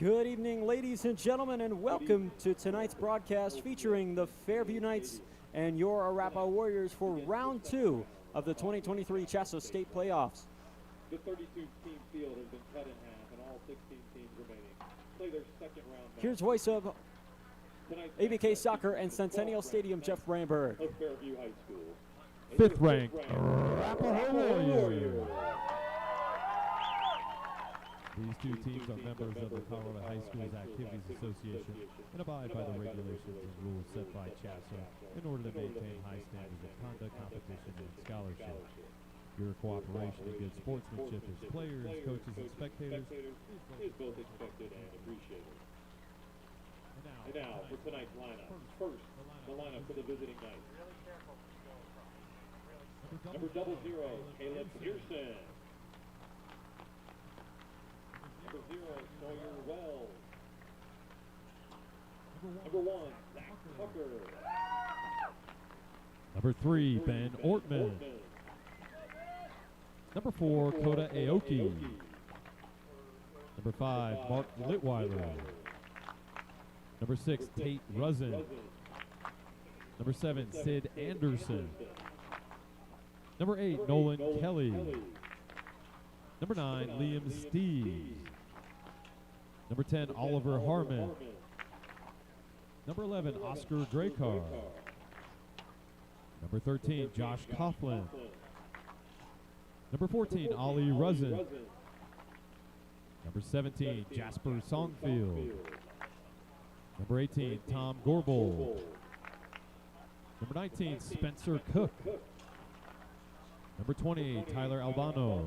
Good evening, ladies and gentlemen, and welcome to tonight's broadcast featuring the Fairview Knights and your Arapahoe Warriors for round 2 of the 2023 CHSAA State Playoffs. The 32-team field has been cut in half, and all 16 teams remaining play their second round match. Here's voice of ABK Soccer and Centennial Stadium, Jeff Bramberg. Of Fairview High School. Fifth-ranked Arapahoe Warriors. These two teams are members of the Colorado High Schools Activities Association and abide by the regulations and rules set by CHSAA in order to maintain high standards of conduct, competition, and scholarship. Your cooperation and good sportsmanship as players, coaches, and spectators is both expected and appreciated. And now for tonight's lineup. First, the lineup for the visiting Knights. Number 00, Caleb Pearson. Number 0, Sawyer Wells. Number 1, Zach Tucker. Number 3, Ben Ortman. Number 4, Kota Aoki. Number 5, Mark Litweiler. Number 6, Tate Rusin. Number 7, Sid Anderson. Number 8, Nolan Kelly. Number 9, Liam Steeves. Number 10, Oliver Harmon. Number 11, Oscar Drakar. Number 13, Josh Coughlin. Number 14, Ollie Rusin. Number 17, Jasper Songfield. Number 18, Tom Gorbel. Number 19, Spencer Cook. Number 20, Tyler Albano.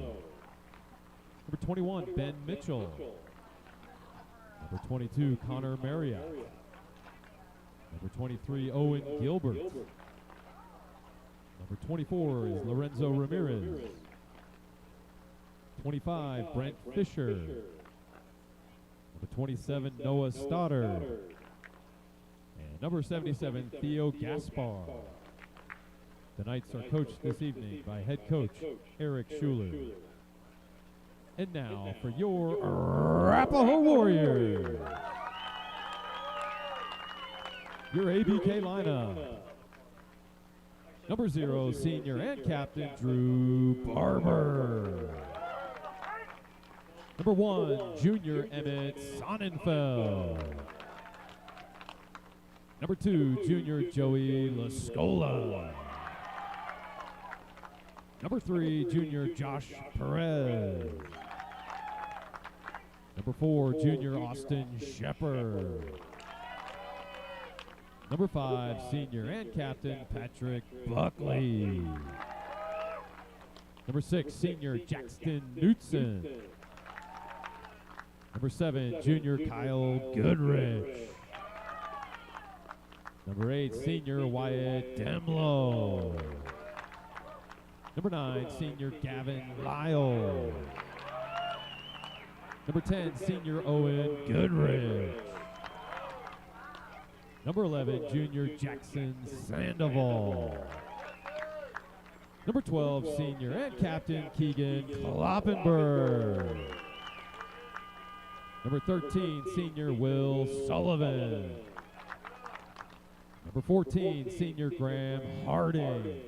Number 21, Ben Mitchell. Number 22, Connor Marriott. Number 23, Owen Gilbert. Number 24 is Lorenzo Ramirez. 25, Brent Fisher. Number 27, Noah Stoddard. And number 77, Theo Gaspar. The Knights are coached this evening by head coach Eric Schuler. And now for your Arapahoe Warriors. Your ABK lineup. Number 0, senior and captain Drew Barber. Number 1, junior Emmett Sonnenfeld. Number 2, junior Joey Lascola. Number 3, junior Josh Perez. Number 4, junior Austin Shepard. Number 5, senior and captain Patrick Buckley. Number 6, senior Jackson Knutson. Number 7, junior Kyle Goodrich. Number 8, senior Wyatt Demlow. Number 9, senior Gavin Lyle. Number 10, senior Owen Goodrich. Number 11, junior Jackson Sandoval. Number 12, senior and captain Keegan Kloppenberg. Number 13, senior Will Sullivan. Number 14, senior Graham Harding.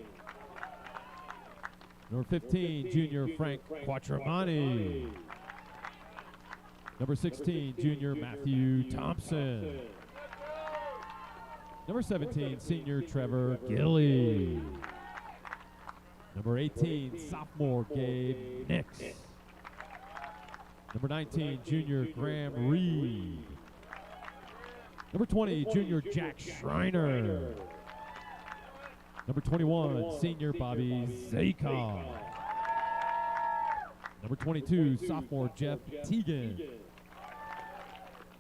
Number 15, junior Frank Quattromani. Number 16, junior Matthew Thompson. Number 17, senior Trevor Gilly. Number 18, sophomore Gabe Nix. Number 19, junior Graham Reed. Number 20, junior Jack Schreiner. Number 21, senior Bobby Zakon. Number 22, sophomore Jeff Teagan.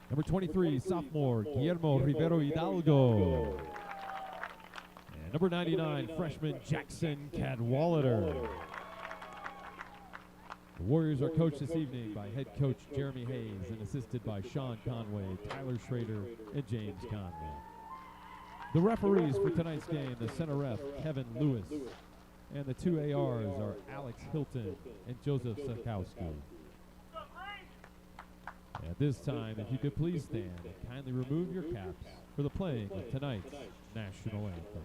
Number 23, sophomore Guillermo Rivero Hidalgo. And number 99, freshman Jackson Cadwallader. The Warriors are coached this evening by head coach Jeremy Hayes and assisted by Sean Conway, Tyler Schrader, and James Conway. The referees for tonight's game, the center ref, Kevin Lewis, and the 2 ARs are Alex Hilton and Joseph Sakowski. At this time, if you could please stand and kindly remove your caps for the playing of tonight's national anthem.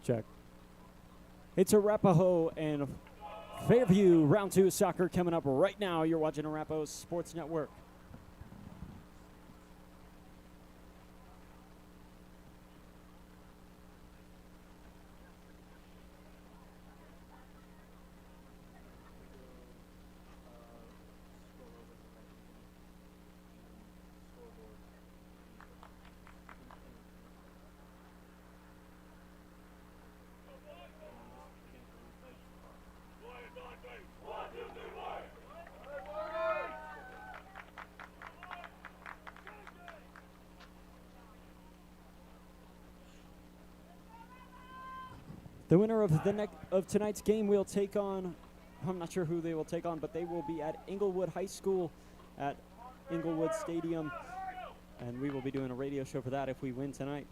Check. It's Arapahoe and Fairview Round 2 Soccer coming up right now. You're watching Arapahoe Sports Network. The winner of tonight's game will take on, I'm not sure who they will take on, but they will be at Inglewood High School at Inglewood Stadium, and we will be doing a radio show for that if we win tonight.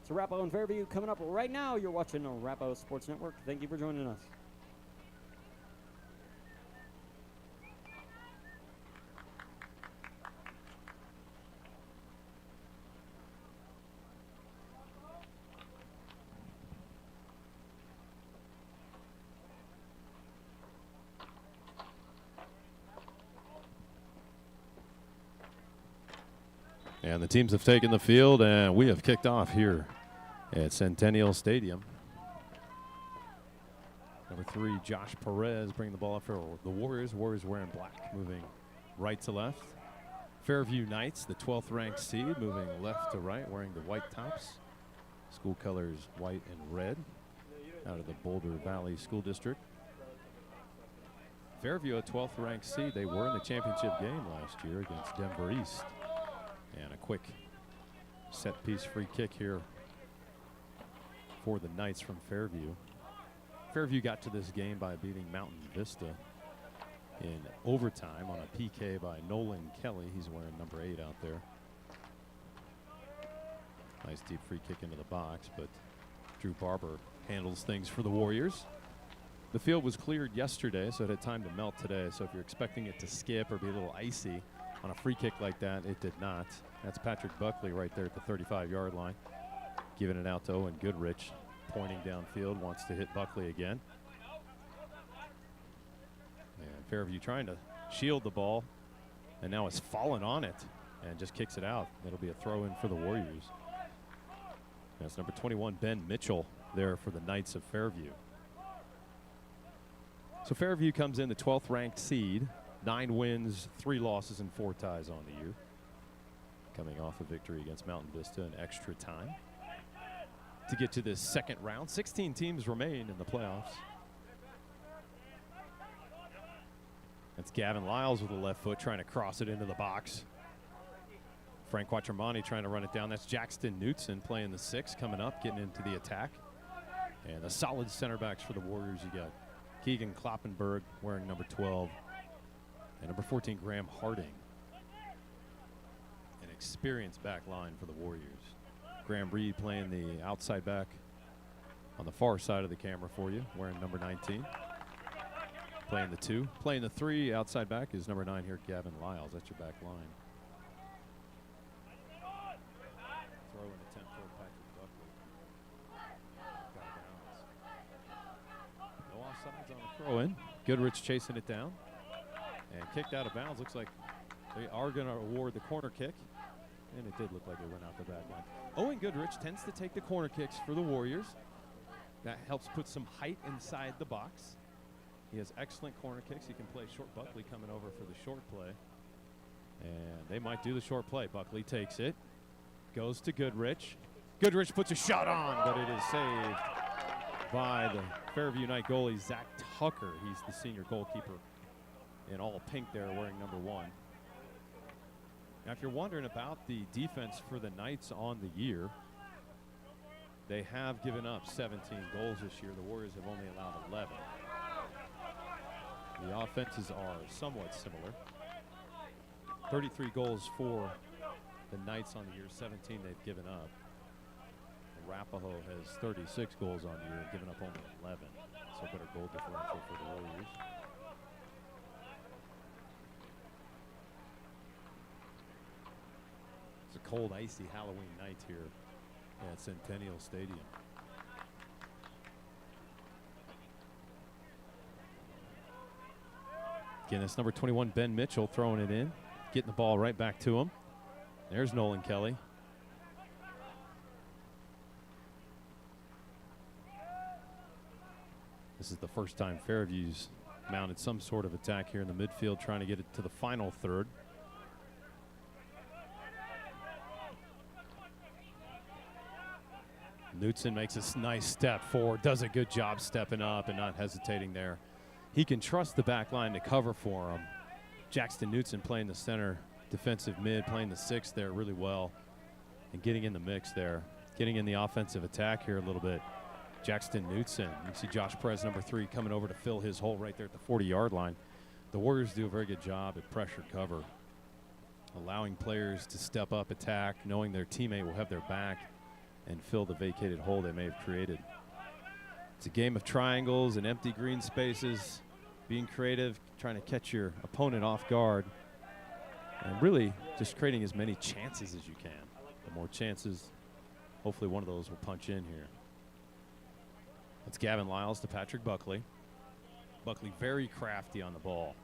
It's Arapahoe and Fairview coming up right now. You're watching Arapahoe Sports Network. Thank you for joining us. And the teams have taken the field, and we have kicked off here at Centennial Stadium. Number 3, Josh Perez, bringing the ball up for the Warriors. Warriors wearing black, moving right to left. Fairview Knights, the 12th ranked seed, moving left to right, wearing the white tops. School colors white and red, out of the Boulder Valley School District. Fairview, a 12th ranked seed. They were in the championship game last year against Denver East. And a quick set piece free kick here for the Knights from Fairview. Fairview got to this game by beating Mountain Vista in overtime on a PK by Nolan Kelly. He's wearing number 8 out there. Nice deep free kick into the box, but Drew Barber handles things for the Warriors. The field was cleared yesterday, so it had time to melt today. So if you're expecting it to skip or be a little icy on a free kick like that, it did not. That's Patrick Buckley right there at the 35-yard line, giving it out to Owen Goodrich, pointing downfield, wants to hit Buckley again. And Fairview trying to shield the ball, and now it's fallen on it and just kicks it out. It'll be a throw-in for the Warriors. That's number 21, Ben Mitchell, there for the Knights of Fairview. So Fairview comes in the 12th ranked seed, 9 wins, 3 losses, and 4 ties on the year. Coming off a victory against Mountain Vista in extra time. To get to this second round, 16 teams remain in the playoffs. That's Gavin Lyles with a left foot trying to cross it into the box. Frank Quattromani trying to run it down. That's Jackson Knutson playing the 6, coming up, getting into the attack. And the solid center backs for the Warriors. You got Keegan Kloppenberg wearing number 12, and number 14, Graham Harding. An experienced back line for the Warriors. Graham Reed playing the outside back on the far side of the camera for you, wearing number 19. Playing the 2. Playing the 3 outside back is number 9 here, Gavin Lyles. That's your back line. Throw in attempt for Patrick Buckley. No offsides on the throw in. Goodrich chasing it down and kicked out of bounds. Looks like they are going to award the corner kick, and it did look like it went out the back line. Owen Goodrich tends to take the corner kicks for the Warriors. That helps put some height inside the box. He has excellent corner kicks. He can play short. Buckley coming over for the short play, and they might do the short play. Buckley takes it, goes to Goodrich. Goodrich puts a shot on, but it is saved by the Fairview Knight goalie, Zach Tucker. He's the senior goalkeeper in all pink there, wearing number 1. Now, if you're wondering about the defense for the Knights on the year, they have given up 17 goals this year. The Warriors have only allowed 11. The offenses are somewhat similar. 33 goals for the Knights on the year, 17 they've given up. Arapahoe has 36 goals on the year, given up only 11. So better goal differential for the Warriors. It's a cold, icy Halloween night here at Centennial Stadium. Again, that's number 21, Ben Mitchell, throwing it in, getting the ball right back to him. There's Nolan Kelly. This is the first time Fairview's mounted some sort of attack here in the midfield, trying to get it to the final third. Knutson makes a nice step forward, does a good job stepping up and not hesitating there. He can trust the back line to cover for him. Jackson Knutson playing the center defensive mid, playing the 6 there really well and getting in the mix there, getting in the offensive attack here a little bit. Jackson Knutson. You can see Josh Perez, number 3, coming over to fill his hole right there at the 40-yard line. The Warriors do a very good job at pressure cover, allowing players to step up, attack, knowing their teammate will have their back and fill the vacated hole they may have created. It's a game of triangles and empty green spaces, being creative, trying to catch your opponent off guard, and really just creating as many chances as you can. The more chances, hopefully one of those will punch in here. That's Gavin Lyles to Patrick Buckley. Buckley very crafty on the ball.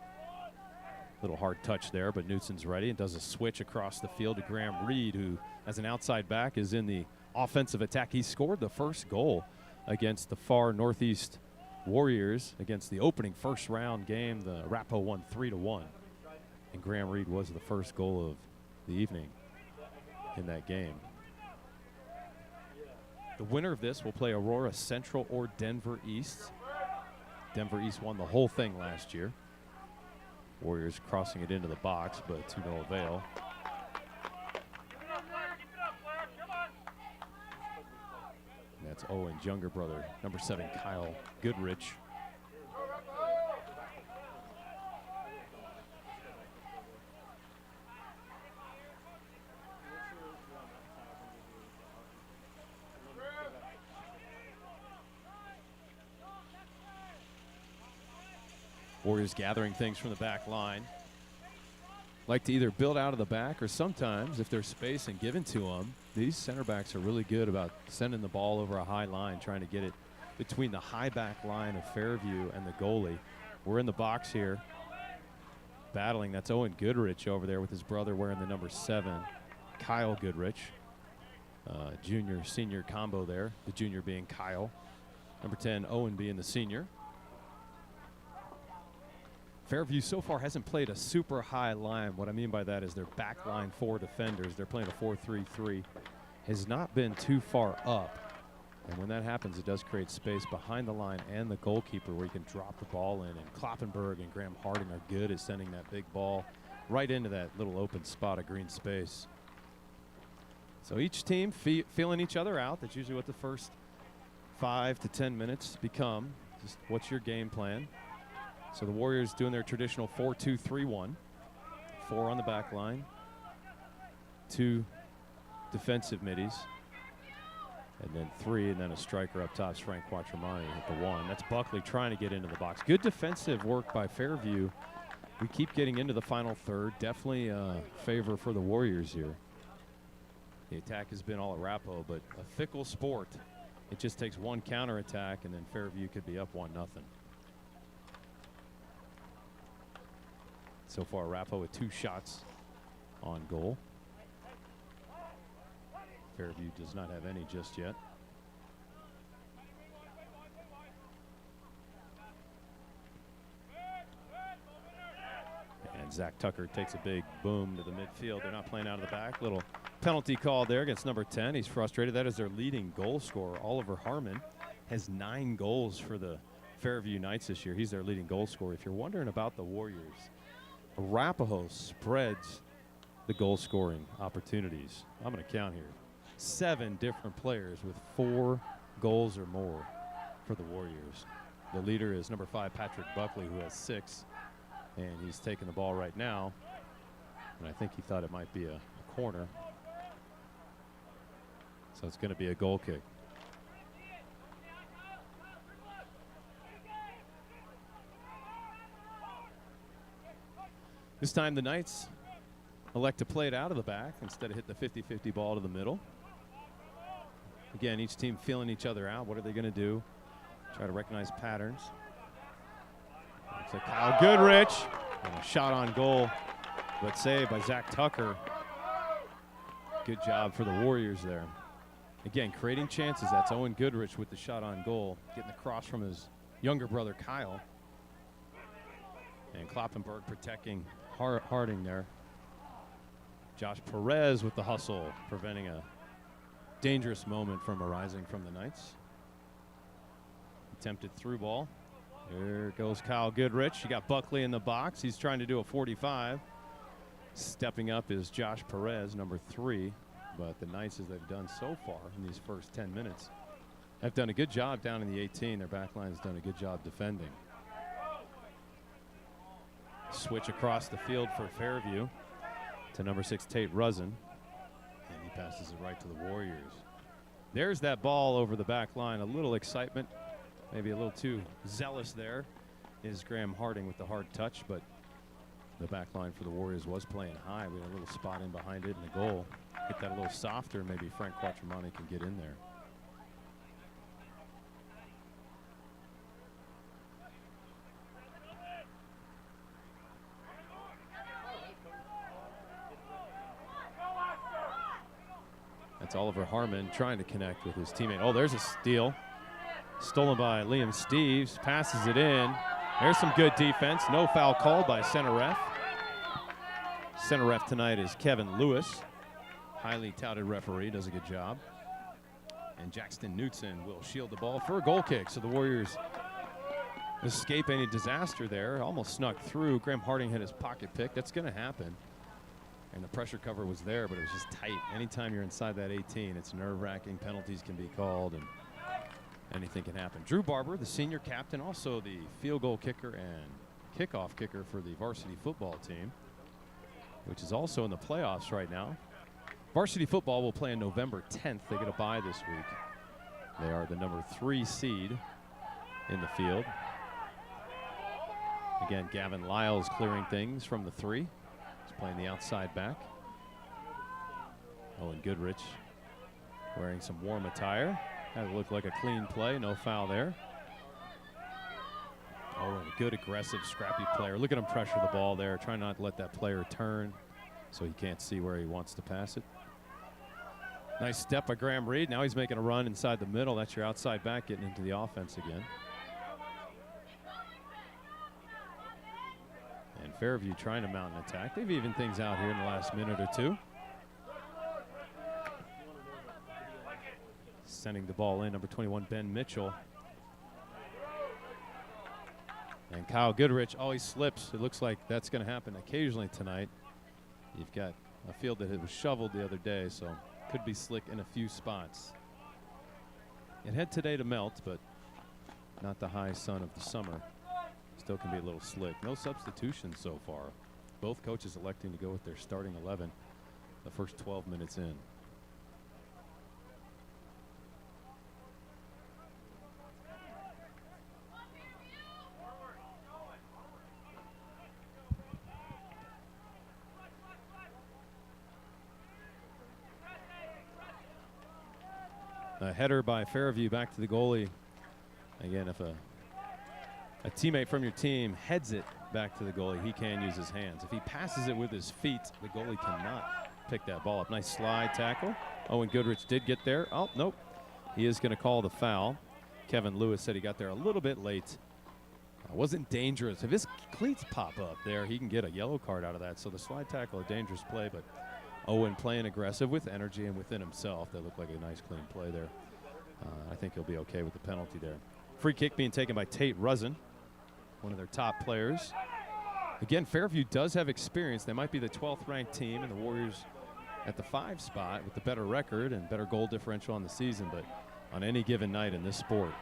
Little hard touch there, but Knutson's ready and does a switch across the field to Graham Reed, who, as an outside back, is in the offensive attack. He scored the first goal against the far Northeast Warriors against the opening first round game. The Arapahoe won 3-1, and Graham Reed was the first goal of the evening in that game. The winner of this will play Aurora Central or Denver East. Denver East won the whole thing last year. Warriors crossing it into the box, but to no avail. And that's Owen's younger brother, number 7, Kyle Goodrich. Warriors gathering things from the back line. Like to either build out of the back, or sometimes if there's space and given to them, these center backs are really good about sending the ball over a high line, trying to get it between the high back line of Fairview and the goalie. We're in the box here, battling. That's Owen Goodrich over there with his brother wearing the number 7, Kyle Goodrich. Junior-senior combo there, the junior being Kyle. Number 10, Owen being the senior. Fairview so far hasn't played a super high line. What I mean by that is their back line 4 defenders. They're playing a 4-3-3. Has not been too far up. And when that happens, it does create space behind the line and the goalkeeper where you can drop the ball in. And Kloppenberg and Graham Harding are good at sending that big ball right into that little open spot of green space. So each team feeling each other out. That's usually what the first 5 to 10 minutes become. Just what's your game plan? So the Warriors doing their traditional 4-2-3-1. 4 on the back line. 2 defensive middies. And then 3, and then a striker up top, Frank Quattromani at the 1. That's Buckley trying to get into the box. Good defensive work by Fairview. We keep getting into the final third. Definitely a favor for the Warriors here. The attack has been all Arapahoe, but a fickle sport. It just takes one counterattack, and then Fairview could be up 1-0. So far, Arapahoe with 2 shots on goal. Fairview does not have any just yet. And Zach Tucker takes a big boom to the midfield. They're not playing out of the back. Little penalty call there against number 10. He's frustrated. That is their leading goal scorer. Oliver Harmon has 9 goals for the Fairview Knights this year. He's their leading goal scorer. If you're wondering about the Warriors, Arapahoe spreads the goal scoring opportunities. I'm going to count here. 7 different players with 4 goals or more for the Warriors. The leader is number 5, Patrick Buckley, who has 6, and he's taking the ball right now. And I think he thought it might be a corner. So it's going to be a goal kick. This time the Knights elect to play it out of the back instead of hit the 50-50 ball to the middle. Again, each team feeling each other out. What are they going to do? Try to recognize patterns. Looks like Kyle Goodrich. And a shot on goal, but saved by Zach Tucker. Good job for the Warriors there. Again, creating chances. That's Owen Goodrich with the shot on goal. Getting the cross from his younger brother, Kyle. And Kloppenberg protecting Harding there. Josh Perez with the hustle, preventing a dangerous moment from arising from the Knights. Attempted through ball. There goes Kyle Goodrich. You got Buckley in the box. He's trying to do a 45. Stepping up is Josh Perez, number 3. But the Knights, as they've done so far in these first 10 minutes, have done a good job down in the 18. Their back line has done a good job defending. Switch across the field for Fairview to number 6, Tate Rusin. And he passes it right to the Warriors. There's that ball over the back line. A little excitement, maybe a little too zealous there, is Graham Harding with the hard touch, but the back line for the Warriors was playing high. We had a little spot in behind it in the goal. Get that a little softer, maybe Frank Quattromani can get in there. That's Oliver Harmon trying to connect with his teammate. Oh, there's a steal. Stolen by Liam Steves. Passes it in. There's some good defense. No foul called by center ref. Center ref tonight is Kevin Lewis. Highly touted referee. Does a good job. And Jackson Knutson will shield the ball for a goal kick. So the Warriors escape any disaster there. Almost snuck through. Graham Harding had his pocket pick. That's going to happen. And the pressure cover was there, but it was just tight. Anytime you're inside that 18, it's nerve-wracking. Penalties can be called. And anything can happen. Drew Barber, the senior captain, also the field goal kicker and kickoff kicker for the varsity football team, which is also in the playoffs right now. Varsity football will play on November 10th. They get a bye this week. They are the number 3 seed in the field. Again, Gavin Lyles clearing things from the 3. He's playing the outside back. Owen Goodrich wearing some warm attire. That looked like a clean play, no foul there. Oh, and a good aggressive, scrappy player. Look at him pressure the ball there, trying not to let that player turn so he can't see where he wants to pass it. Nice step by Graham Reed. Now he's making a run inside the middle. That's your outside back getting into the offense again. And Fairview trying to mount an attack. They've evened things out here in the last minute or two. Sending the ball in, number 21, Ben Mitchell. And Kyle Goodrich always slips. It looks like that's going to happen occasionally tonight. You've got a field that it was shoveled the other day, so could be slick in a few spots. It had today to melt, but not the high sun of the summer. Still can be a little slick. No substitutions so far. Both coaches electing to go with their starting 11 the first 12 minutes in. A header by Fairview back to the goalie. Again, if a teammate from your team heads it back to the goalie, he can use his hands. If he passes it with his feet, the goalie cannot pick that ball up. Nice slide tackle. Owen Goodrich did get there. Oh, nope. He is going to call the foul. Kevin Lewis said he got there a little bit late. Wasn't dangerous. If his cleats pop up there, he can get a yellow card out of that. So the slide tackle, a dangerous play, but Owen playing aggressive with energy and within himself. That looked like a nice, clean play there. I think he'll be okay with the penalty there. Free kick being taken by Tate Rusin, one of their top players. Again, Fairview does have experience. They might be the 12th ranked team, and the Warriors at the 5 spot with the better record and better goal differential on the season, but on any given night in this sport,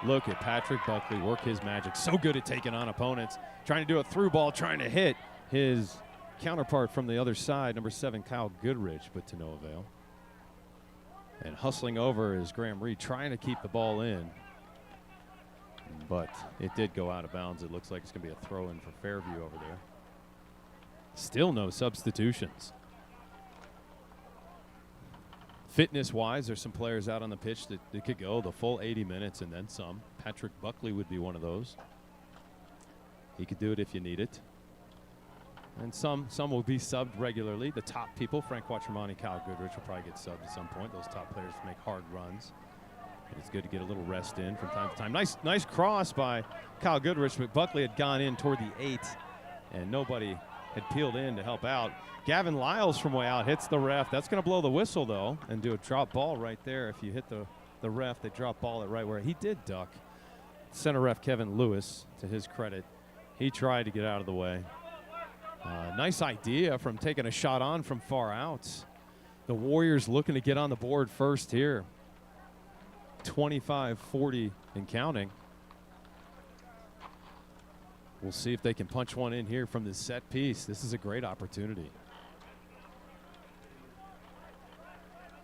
look at Patrick Buckley work his magic. So good at taking on opponents, trying to do a through ball, trying to hit his counterpart from the other side, number 7, Kyle Goodrich, but to no avail. And hustling over is Graham Reed, trying to keep the ball in. But it did go out of bounds. It looks like it's going to be a throw-in for Fairview over there. Still no substitutions. Fitness-wise, there's some players out on the pitch that could go the full 80 minutes and then some. Patrick Buckley would be one of those. He could do it if you need it. And some will be subbed regularly. The top people, Frank Quattromani, Kyle Goodrich, will probably get subbed at some point. Those top players make hard runs. And it's good to get a little rest in from time to time. Nice cross by Kyle Goodrich, but Buckley had gone in toward the 8, and nobody had peeled in to help out. Gavin Lyles from way out hits the ref. That's going to blow the whistle, though, and do a drop ball right there. If you hit the ref, they drop ball it right where he did duck. Center ref Kevin Lewis, to his credit, he tried to get out of the way. Nice idea from taking a shot on from far out. The Warriors looking to get on the board first here. 25-40 and counting. We'll see if they can punch one in here from this set piece. This is a great opportunity.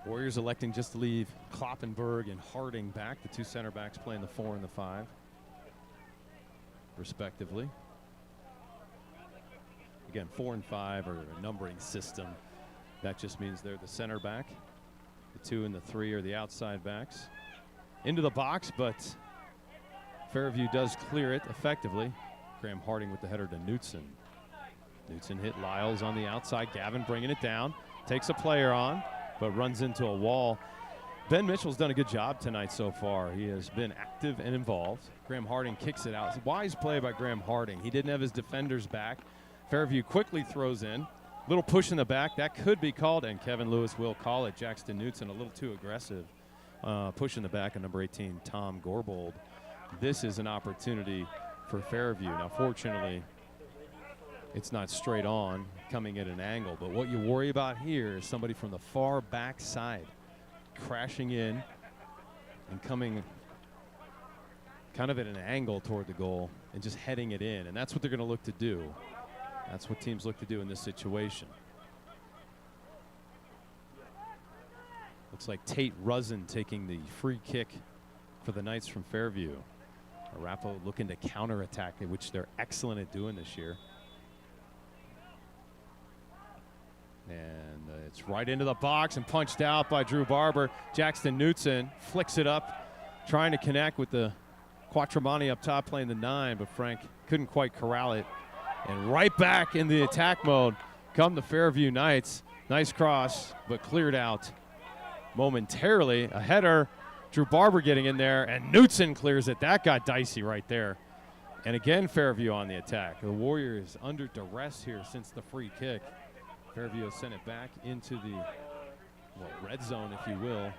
Warriors electing just to leave Kloppenberg and Harding back, the 2 center backs playing the 4 and the 5, respectively. Again, 4 and 5 are a numbering system. That just means they're the center back. The 2 and the 3 are the outside backs. Into the box, but Fairview does clear it effectively. Graham Harding with the header to Knutson. Knutson hit Lyles on the outside. Gavin bringing it down. Takes a player on, but runs into a wall. Ben Mitchell's done a good job tonight so far. He has been active and involved. Graham Harding kicks it out. It's a wise play by Graham Harding. He didn't have his defenders back. Fairview quickly throws in. Little push in the back. That could be called, and Kevin Lewis will call it. Jackson Knutson a little too aggressive. Push in the back of number 18, Tom Gorbold. This is an opportunity for Fairview. Now, fortunately, it's not straight on, coming at an angle. But what you worry about here is somebody from the far back side crashing in and coming kind of at an angle toward the goal and just heading it in. And that's what they're going to look to do. That's what teams look to do in this situation. Looks like Tate Rusin taking the free kick for the Knights from Fairview. Arapahoe looking to counterattack, which they're excellent at doing this year. And it's right into the box and punched out by Drew Barber. Jackson Knutson flicks it up, trying to connect with the Quattromani up top playing the 9, but Frank couldn't quite corral it. And right back in the attack mode come the Fairview Knights. Nice cross, but cleared out momentarily. A header, Drew Barber getting in there, and Knutson clears it. That got dicey right there. And again, Fairview on the attack. The Warriors under duress here since the free kick. Fairview has sent it back into the red zone, if you will.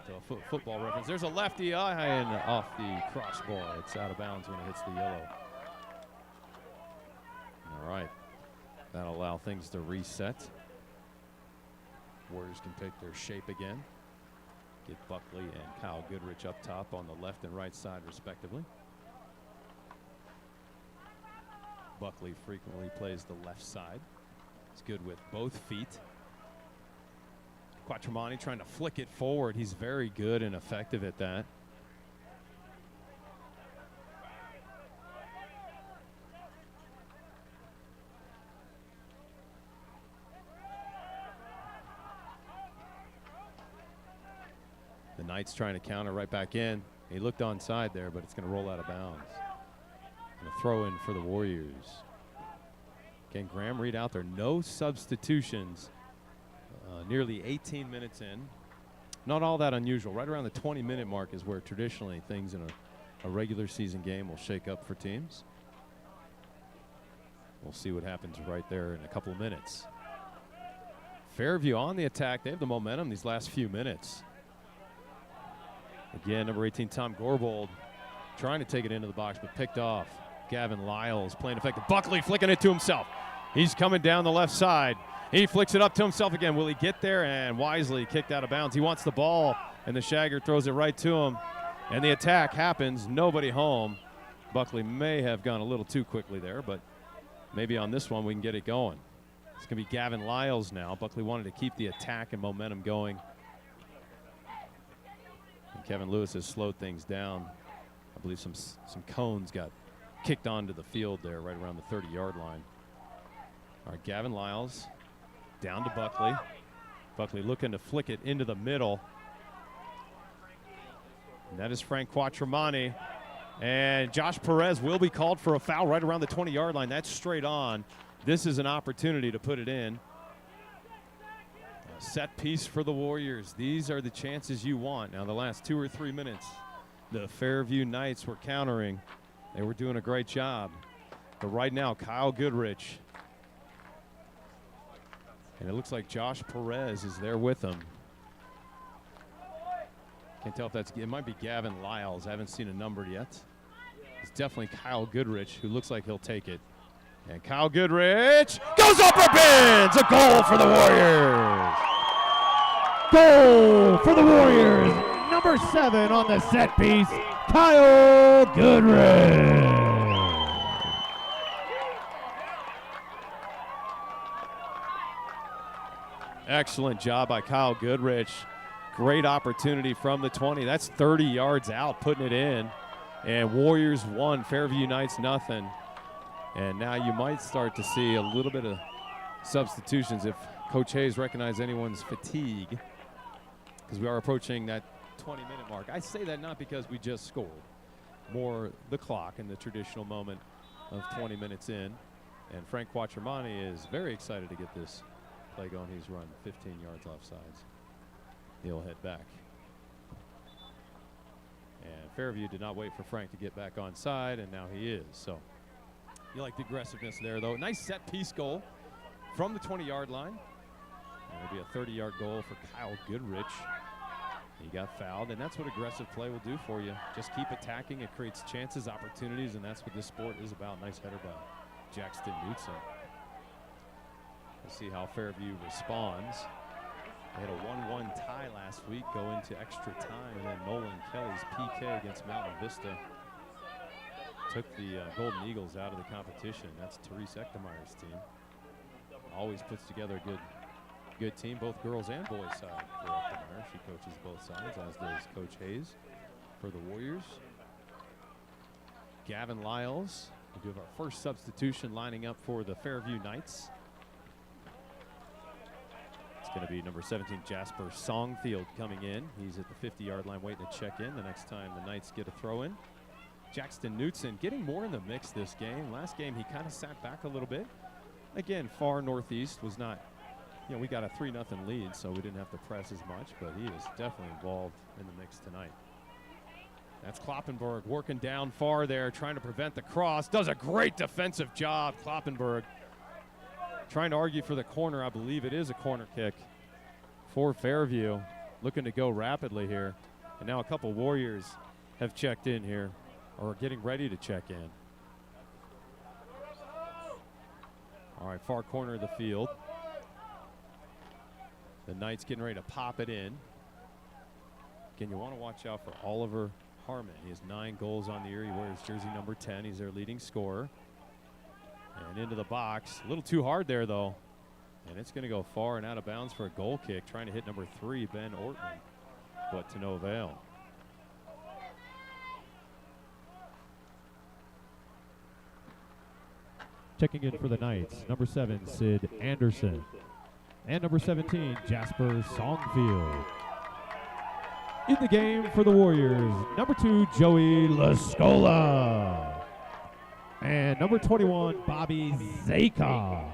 So football reference. There's a lefty and off the crossbar. It's out of bounds when it hits the yellow. All right. That'll allow things to reset. Warriors can take their shape again. Get Buckley and Kyle Goodrich up top on the left and right side, respectively. Buckley frequently plays the left side. He's good with both feet. Quattromani trying to flick it forward. He's very good and effective at that. The Knights trying to counter right back in. He looked onside there, but it's going to roll out of bounds. And a throw in for the Warriors. Again, Graham Reed out there. No substitutions. Nearly 18 minutes in. Not all that unusual. Right around the 20-minute mark is where traditionally things in a regular season game will shake up for teams. We'll see what happens right there in a couple of minutes. Fairview on the attack. They have the momentum these last few minutes. Again, number 18, Tom Gorbold, trying to take it into the box, but picked off. Gavin Lyles playing effective. Buckley flicking it to himself. He's coming down the left side. He flicks it up to himself again. Will he get there? And wisely kicked out of bounds. He wants the ball, and the Shagger throws it right to him. And the attack happens. Nobody home. Buckley may have gone a little too quickly there, but maybe on this one we can get it going. It's going to be Gavin Lyles now. Buckley wanted to keep the attack and momentum going. And Kevin Lewis has slowed things down. I believe some cones got kicked onto the field there right around the 30-yard line. All right, Gavin Lyles down to Buckley. Buckley looking to flick it into the middle. And that is Frank Quattromani. And Josh Perez will be called for a foul right around the 20-yard line. That's straight on. This is an opportunity to put it in. A set piece for the Warriors. These are the chances you want. Now, the last 2 or 3 minutes, the Fairview Knights were countering. They were doing a great job. But right now, Kyle Goodrich. And it looks like Josh Perez is there with him. Can't tell if it might be Gavin Lyles. I haven't seen a number yet. It's definitely Kyle Goodrich, who looks like he'll take it. And Kyle Goodrich goes upper bins. A goal for the Warriors. Goal for the Warriors. Number 7 on the set piece, Kyle Goodrich. Excellent job by Kyle Goodrich. Great opportunity from the 20. That's 30 yards out, putting it in. And Warriors 1, Fairview Knights nothing. And now you might start to see a little bit of substitutions if Coach Hayes recognizes anyone's fatigue, because we are approaching that 20-minute mark. I say that not because we just scored. More the clock in the traditional moment of 20 minutes in. And Frank Quattromani is very excited to get this play going. He's run 15 yards left sides. He'll head back. And Fairview did not wait for Frank to get back on side, and now he is. So you like the aggressiveness there, though. Nice set-piece goal from the 20-yard line. And it'll be a 30-yard goal for Kyle Goodrich. He got fouled, and that's what aggressive play will do for you. Just keep attacking. It creates chances, opportunities, and that's what this sport is about. Nice header by Jackson Knutson. We'll see how Fairview responds. They had a 1-1 tie last week, go into extra time, and then Nolan Kelly's PK against Mountain Vista took the Golden Eagles out of the competition. That's Therese Echtemeyer's team. Always puts together a good team, both girls and boys side for Echtemeier. She coaches both sides, as does Coach Hayes for the Warriors. Gavin Lyles. We do have our first substitution lining up for the Fairview Knights. It's going to be number 17, Jasper Songfield, coming in. He's at the 50-yard line waiting to check in the next time the Knights get a throw in. Jackson Knutson getting more in the mix this game. Last game he kind of sat back a little bit. Again, far northeast was not, we got a 3-0 lead, so we didn't have to press as much, but he is definitely involved in the mix tonight. That's Kloppenberg working down far there, trying to prevent the cross. Does a great defensive job, Kloppenberg. Trying to argue for the corner. I believe it is a corner kick for Fairview. Looking to go rapidly here. And now a couple Warriors have checked in here, or are getting ready to check in. All right, far corner of the field. The Knights getting ready to pop it in. Again, you want to watch out for Oliver Harmon. He has 9 goals on the year. He wears jersey number 10. He's their leading scorer. And into the box. A little too hard there, though. And it's going to go far and out of bounds for a goal kick. Trying to hit number 3, Ben Orton, but to no avail. Checking in for the Knights, number 7, Sid Anderson. And number 17, Jasper Songfield. In the game for the Warriors, number 2, Joey Lascola. And number 21, Bobby Zakoff.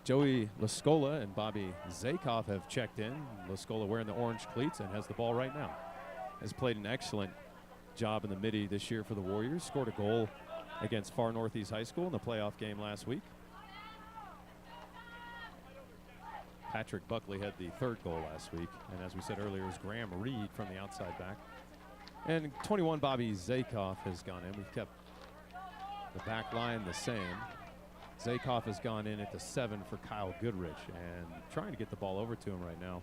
Joey Lascola and Bobby Zakoff have checked in. Lascola wearing the orange cleats and has the ball right now. Has played an excellent job in the midi this year for the Warriors. Scored a goal against Far Northeast High School in the playoff game last week. Patrick Buckley had the 3rd goal last week. And as we said earlier, it was Graham Reed from the outside back. And 21, Bobby Zakoff has gone in. We've kept the back line the same. Zakoff has gone in at the 7 for Kyle Goodrich and trying to get the ball over to him right now.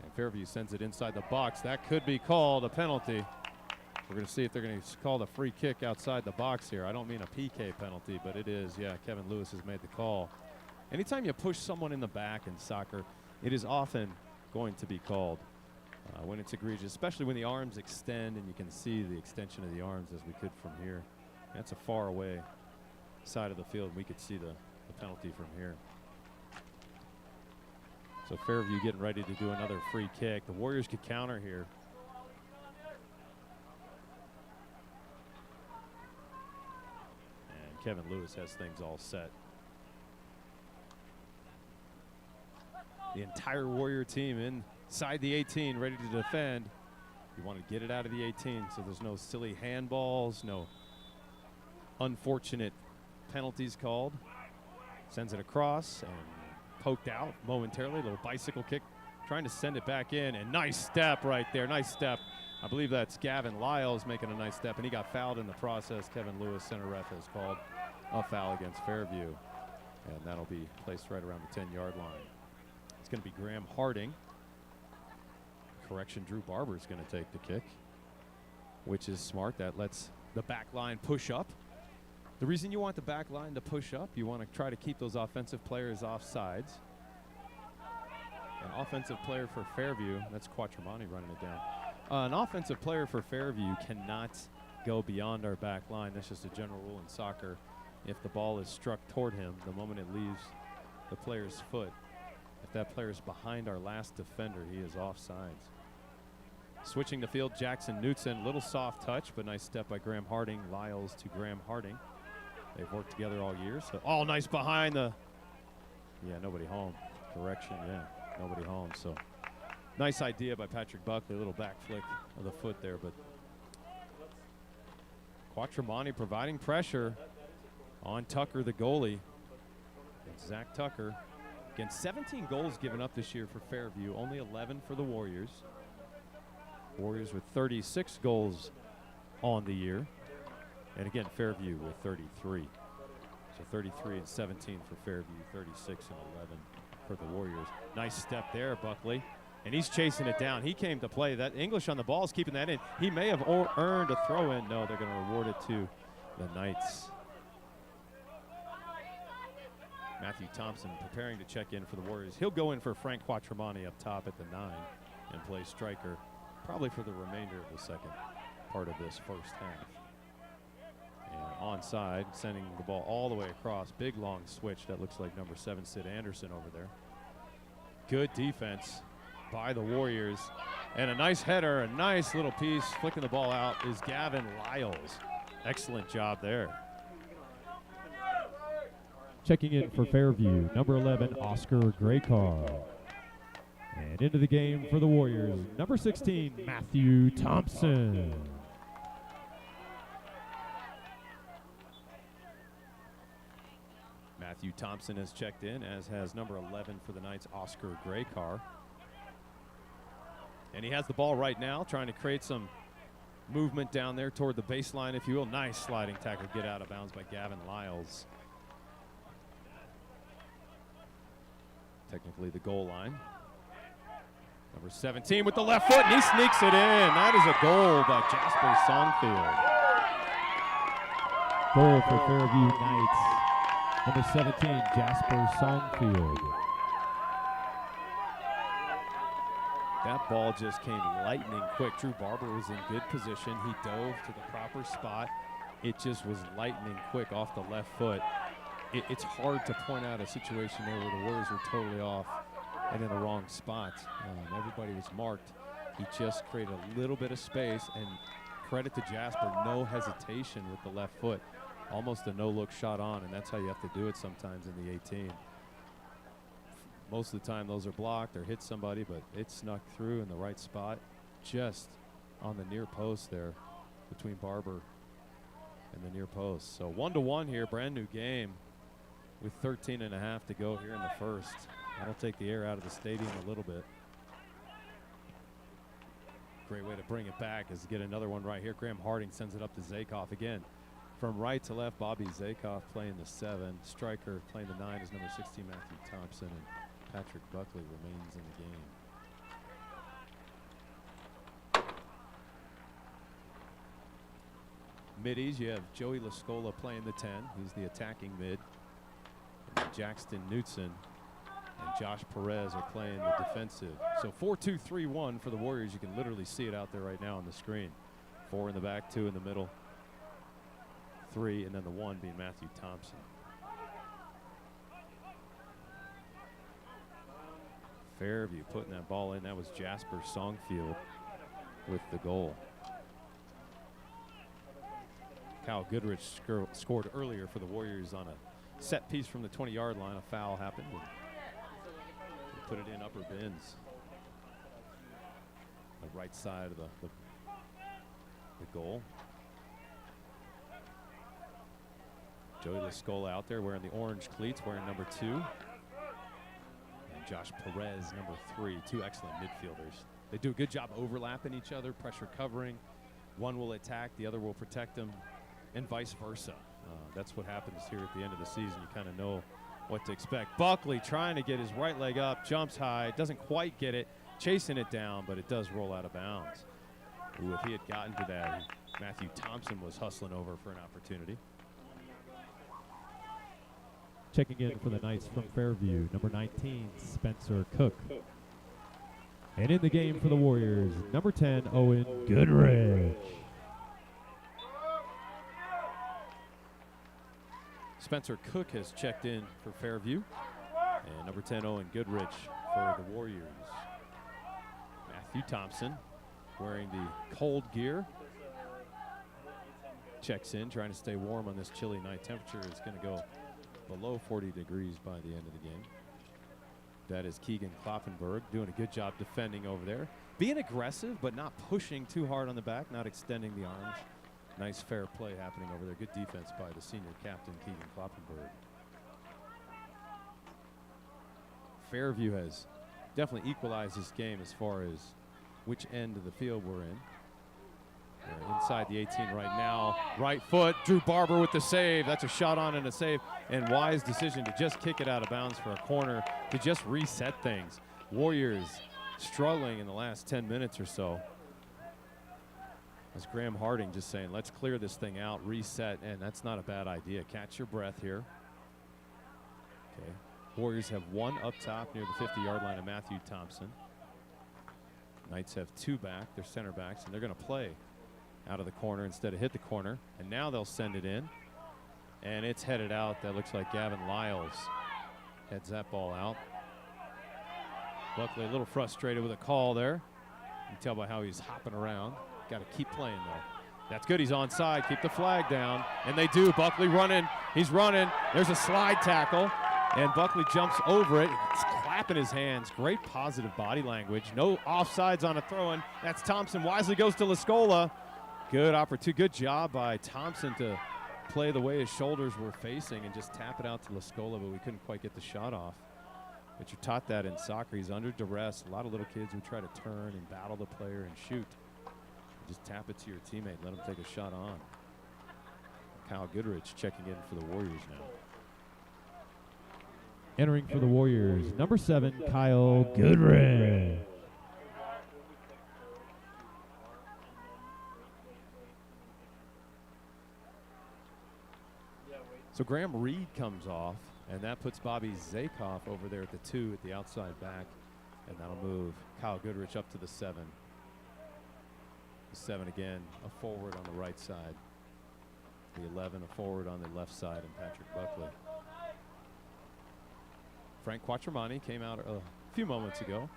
And Fairview sends it inside the box. That could be called a penalty. We're going to see if they're going to call the free kick outside the box here. I don't mean a PK penalty, but it is. Yeah, Kevin Lewis has made the call. Anytime you push someone in the back in soccer, it is often going to be called when it's egregious, especially when the arms extend and you can see the extension of the arms as we could from here. That's a far away side of the field. We could see the penalty from here. So Fairview getting ready to do another free kick. The Warriors could counter here. And Kevin Lewis has things all set. The entire Warrior team inside the 18, ready to defend. You want to get it out of the 18 so there's no silly handballs, no unfortunate penalties called. Sends it across and poked out momentarily. A little bicycle kick, trying to send it back in. And nice step right there. Nice step. I believe that's Gavin Lyles making a nice step, and he got fouled in the process. Kevin Lewis, center ref, has called a foul against Fairview. And that'll be placed right around the 10-yard line. It's going to be Graham Harding. Correction, Drew Barber is going to take the kick, which is smart. That lets the back line push up. The reason you want the back line to push up, you want to try to keep those offensive players off sides. An offensive player for Fairview, that's Quattromani running it down. An offensive player for Fairview cannot go beyond our back line. That's just a general rule in soccer. If the ball is struck toward him, the moment it leaves the player's foot, if that player is behind our last defender, he is offsides. Switching the field, Jackson Knutson, little soft touch, but nice step by Graham Harding. Lyles to Graham Harding. They've worked together all year. So, oh, nice behind the, yeah, nobody home. Correction, yeah, nobody home. So nice idea by Patrick Buckley, a little back flick of the foot there, but Quattromani providing pressure on Tucker, the goalie. And Zach Tucker, again, 17 goals given up this year for Fairview, only 11 for the Warriors. Warriors with 36 goals on the year. And again, Fairview with 33. So 33 and 17 for Fairview, 36 and 11 for the Warriors. Nice step there, Buckley. And he's chasing it down. He came to play. That English on the ball is keeping that in. He may have earned a throw-in. No, they're going to reward it to the Knights. Matthew Thompson preparing to check in for the Warriors. He'll go in for Frank Quattromani up top at the 9 and play striker probably for the remainder of the second part of this first half. And onside, sending the ball all the way across. Big long switch. That looks like number 7, Sid Anderson over there. Good defense by the Warriors. And a nice header, a nice little piece. Flicking the ball out is Gavin Lyles. Excellent job there. Checking in for Fairview, number 11, Oscar Graycar. And into the game for the Warriors, number 16, Matthew Thompson. Matthew Thompson has checked in, as has number 11 for the Knights, Oscar Graycar. And he has the ball right now, trying to create some movement down there toward the baseline, if you will. Nice sliding tackle, get out of bounds by Gavin Lyles. Technically the goal line. Number 17 with the left foot, and he sneaks it in. That is a goal by Jasper Songfield. Goal for Fairview Knights. Number 17, Jasper Songfield. That ball just came lightning quick. Drew Barber was in good position. He dove to the proper spot. It just was lightning quick off the left foot. It's hard to point out a situation there where the Warriors were totally off and in the wrong spot. Everybody was marked. He just created a little bit of space, and credit to Jasper, no hesitation with the left foot. Almost a no-look shot on, and that's how you have to do it sometimes in the 18. Most of the time those are blocked or hit somebody, but it snuck through in the right spot, just on the near post there between Barber and the near post. So 1-1 here, brand new game with 13 and a half to go here in the first. That'll take the air out of the stadium a little bit. Great way to bring it back is to get another one right here. Graham Harding sends it up to Zakoff again. From right to left, Bobby Zakoff playing the 7. Striker playing the 9 is number 16, Matthew Thompson. And Patrick Buckley remains in the game. Middies, you have Joey Lascola playing the 10. He's the attacking mid. And Jackson Knutson and Josh Perez are playing the defensive. So 4-2-3-1 for the Warriors. You can literally see it out there right now on the screen. 4 in the back, 2 in the middle, 3, and then the 1 being Matthew Thompson. Fairview putting that ball in. That was Jasper Songfield with the goal. Kyle Goodrich scored earlier for the Warriors on a set piece from the 20-yard line. A foul happened, and they put it in upper bins. The right side of the goal. Joey Lascola out there wearing the orange cleats, wearing number 2. And Josh Perez, number 3. 2 excellent midfielders. They do a good job overlapping each other, pressure covering. One will attack, the other will protect them, and vice versa. That's what happens here at the end of the season. You kind of know what to expect. Buckley trying to get his right leg up, jumps high, doesn't quite get it, chasing it down, but it does roll out of bounds. Ooh, if he had gotten to that, Matthew Thompson was hustling over for an opportunity. Checking in for the Knights from Fairview, number 19, Spencer Cook. And in the game for the Warriors, number 10, Owen Goodrich. Spencer Cook has checked in for Fairview. And number 10, Owen Goodrich for the Warriors. Matthew Thompson wearing the cold gear. Checks in, trying to stay warm on this chilly night. Temperature is going to go below 40 degrees by the end of the game. That is Keegan Kloppenberg doing a good job defending over there. Being aggressive, but not pushing too hard on the back, not extending the arms. Nice fair play happening over there. Good defense by the senior captain, Keegan Kloppenberg. Fairview has definitely equalized this game as far as which end of the field we're in. They're inside the 18 right now. Right foot, Drew Barber with the save. That's a shot on and a save. And wise decision to just kick it out of bounds for a corner to just reset things. Warriors struggling in the last 10 minutes or so. As Graham Harding just saying, let's clear this thing out, reset, and that's not a bad idea. Catch your breath here. Okay. Warriors have one up top near the 50-yard line of Matthew Thompson. Knights have two back, their center backs, and they're going to play out of the corner instead of hit the corner. And now they'll send it in. And it's headed out. That looks like Gavin Lyles heads that ball out. Buckley a little frustrated with a call there. You can tell by how he's hopping around. Got to keep playing, though. That's good. He's onside. Keep the flag down. And they do. Buckley running. He's running. There's a slide tackle. And Buckley jumps over it. He's clapping his hands. Great positive body language. No offsides on a throw-in. That's Thompson. Wisely goes to Lascola. Good opportunity. Good job by Thompson to play the way his shoulders were facing and just tap it out to Lascola, but we couldn't quite get the shot off. But you're taught that in soccer. He's under duress. A lot of little kids who try to turn and battle the player and shoot. Just tap it to your teammate. Let him take a shot on. Kyle Goodrich checking in for the Warriors now. Entering for the Warriors, number 7, Kyle Goodrich. So Graham Reed comes off, and that puts Bobby Zakoff over there at the 2 at the outside back, and that'll move Kyle Goodrich up to the 7. The 7 again, a forward on the right side. The 11, a forward on the left side, and Patrick Buckley. Frank Quattromani came out a few moments ago,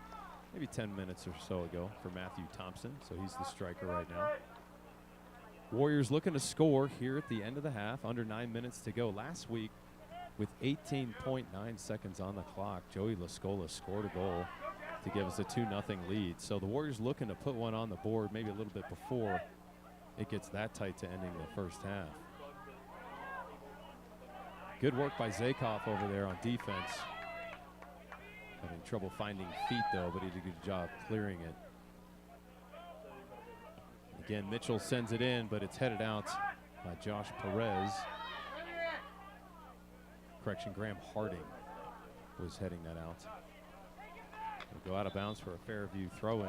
maybe 10 minutes or so ago, for Matthew Thompson, so he's the striker right now. Warriors looking to score here at the end of the half, under 9 minutes to go. Last week, with 18.9 seconds on the clock, Joey Lascola scored a goal to give us a 2-0 lead. So the Warriors looking to put one on the board maybe a little bit before it gets that tight to ending the first half. Good work by Zakoff over there on defense. Having trouble finding feet, though, but he did a good job clearing it. Again, Mitchell sends it in, but it's headed out by Josh Perez. Correction, Graham Harding was heading that out. We'll go out of bounds for a Fairview throw-in.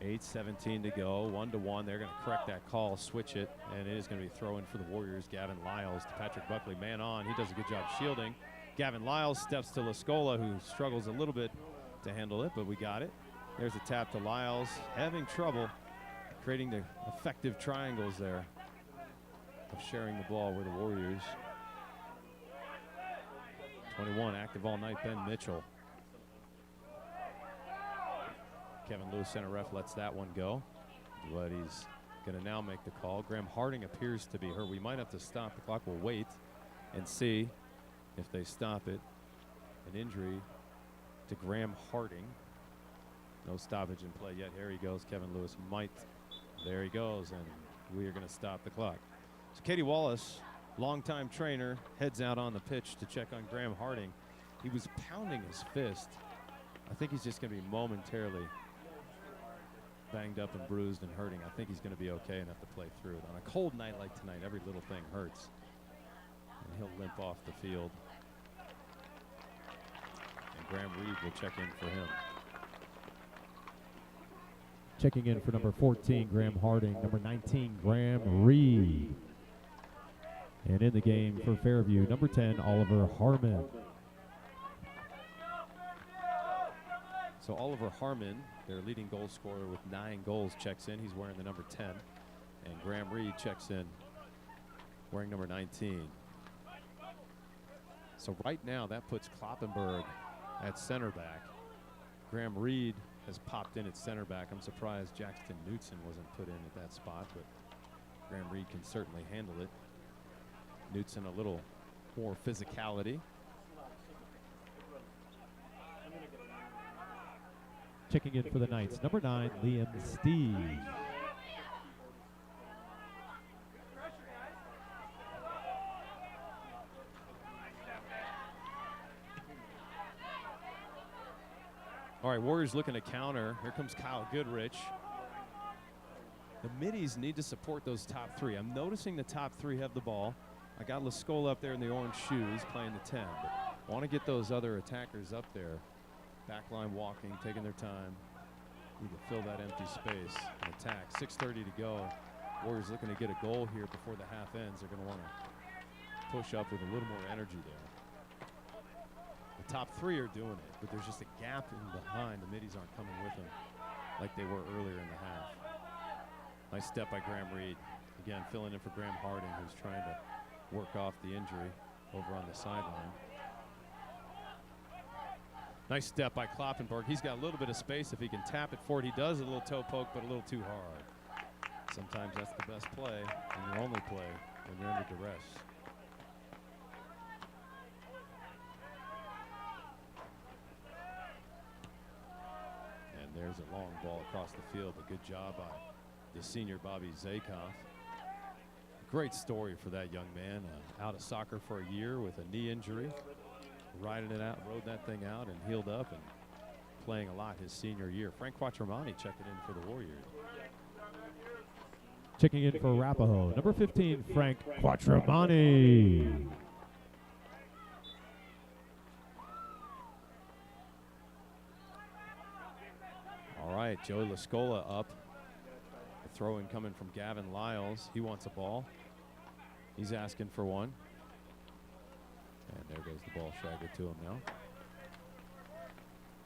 8:17 to go, 1-1. They're going to correct that call, switch it, and it is going to be throw-in for the Warriors. Gavin Lyles to Patrick Buckley, man on. He does a good job shielding. Gavin Lyles steps to Lascola, who struggles a little bit to handle it, but we got it. There's a tap to Lyles, having trouble creating the effective triangles there of sharing the ball with the Warriors. 21, active all night, Ben Mitchell. Kevin Lewis, center ref, lets that one go, but he's going to now make the call. Graham Harding appears to be hurt. We might have to stop the clock. We'll wait and see if they stop it. An injury to Graham Harding. No stoppage in play yet. Here he goes. Kevin Lewis might. There he goes, and we are going to stop the clock. So Katie Wallace, longtime trainer, heads out on the pitch to check on Graham Harding. He was pounding his fist. I think he's just going to be momentarily banged up and bruised and hurting. I think he's going to be okay enough to play through it. On a cold night like tonight, every little thing hurts. And he'll limp off the field. And Graham Reed will check in for him. Checking in for number 14, Graham Harding. Number 19, Graham Reed. And in the game for Fairview, number 10, Oliver Harmon. So Oliver Harmon, their leading goal scorer with 9 goals, checks in. He's wearing the number 10. And Graham Reed checks in wearing number 19. So right now that puts Kloppenberg at center back. Graham Reed has popped in at center back. I'm surprised Jackson Knutson wasn't put in at that spot, but Graham Reed can certainly handle it. Knutson a little more physicality. Checking in for the Knights, number 9, Liam Steve. All right, Warriors looking to counter. Here comes Kyle Goodrich. The middies need to support those top three. I'm noticing the top three have the ball. I got Lascola up there in the orange shoes playing the 10. But I want to get those other attackers up there. Backline walking, taking their time. Need to fill that empty space and attack. 6:30 to go. Warriors looking to get a goal here before the half ends. They're going to want to push up with a little more energy there. The top three are doing it, but there's just a gap in behind. The middies aren't coming with them like they were earlier in the half. Nice step by Graham Reed. Again, filling in for Graham Harding, who's trying to work off the injury over on the sideline. Nice step by Kloppenberg. He's got a little bit of space if he can tap it forward. He does a little toe poke, but a little too hard. Sometimes that's the best play and your only play when you're under duress. And there's a long ball across the field, but good job by the senior Bobby Zakoff. Great story for that young man. Out of soccer for a year with a knee injury. Riding it out, rode that thing out and healed up and playing a lot his senior year. Frank Quattromani checking in for the Warriors. Checking in for Arapahoe, number 15, Frank Quattromani. All right, Joey Lascola up. A throw in coming from Gavin Lyles. He wants a ball. He's asking for one. And there goes the ball shagger to him now.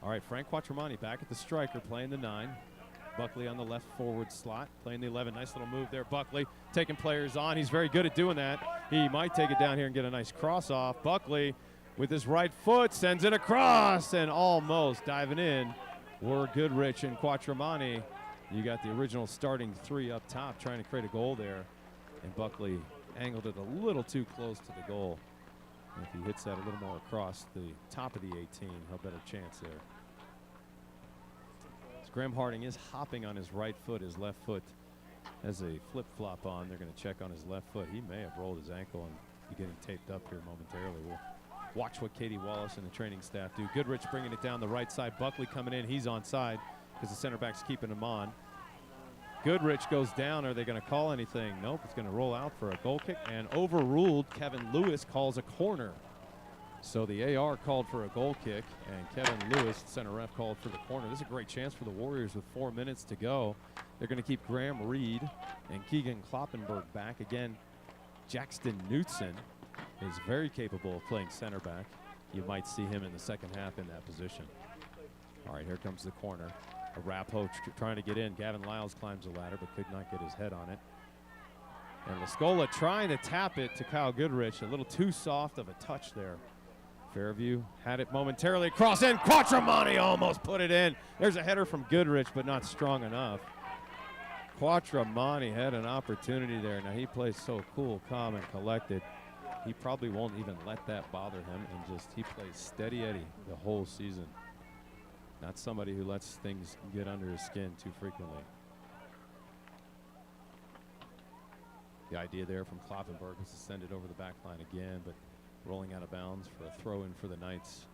All right, Frank Quattromani back at the striker, playing the 9. Buckley on the left forward slot, playing the 11. Nice little move there. Buckley taking players on. He's very good at doing that. He might take it down here and get a nice cross off. Buckley with his right foot sends it across and almost diving in were Goodrich and Quattromani. You got the original starting 3 up top trying to create a goal there. And Buckley angled it a little too close to the goal. And if he hits that a little more across the top of the 18, he'll have a better chance there. So Graham Harding is hopping on his right foot. His left foot has a flip-flop on. They're going to check on his left foot. He may have rolled his ankle and be getting taped up here momentarily. We'll watch what Katie Wallace and the training staff do. Goodrich bringing it down the right side. Buckley coming in. He's onside because the center back's keeping him on. Goodrich goes down. Are they going to call anything? Nope. It's going to roll out for a goal kick and overruled. Kevin Lewis calls a corner. So the AR called for a goal kick and Kevin Lewis, the center ref, called for the corner. This is a great chance for the Warriors with 4 minutes to go. They're going to keep Graham Reed and Keegan Kloppenberg back. Again, Jackson Knutson is very capable of playing center back. You might see him in the second half in that position. All right, here comes the corner. Arapahoe trying to get in. Gavin Lyles climbs the ladder but could not get his head on it. And Lascola trying to tap it to Kyle Goodrich. A little too soft of a touch there. Fairview had it momentarily across and Quattromani almost put it in. There's a header from Goodrich but not strong enough. Quattromani had an opportunity there. Now he plays so cool, calm, and collected. He probably won't even let that bother him and just he plays steady Eddie the whole season. Not somebody who lets things get under his skin too frequently. The idea there from Kloppenberg was to send it over the back line again, but rolling out of bounds for a throw-in for the Knights.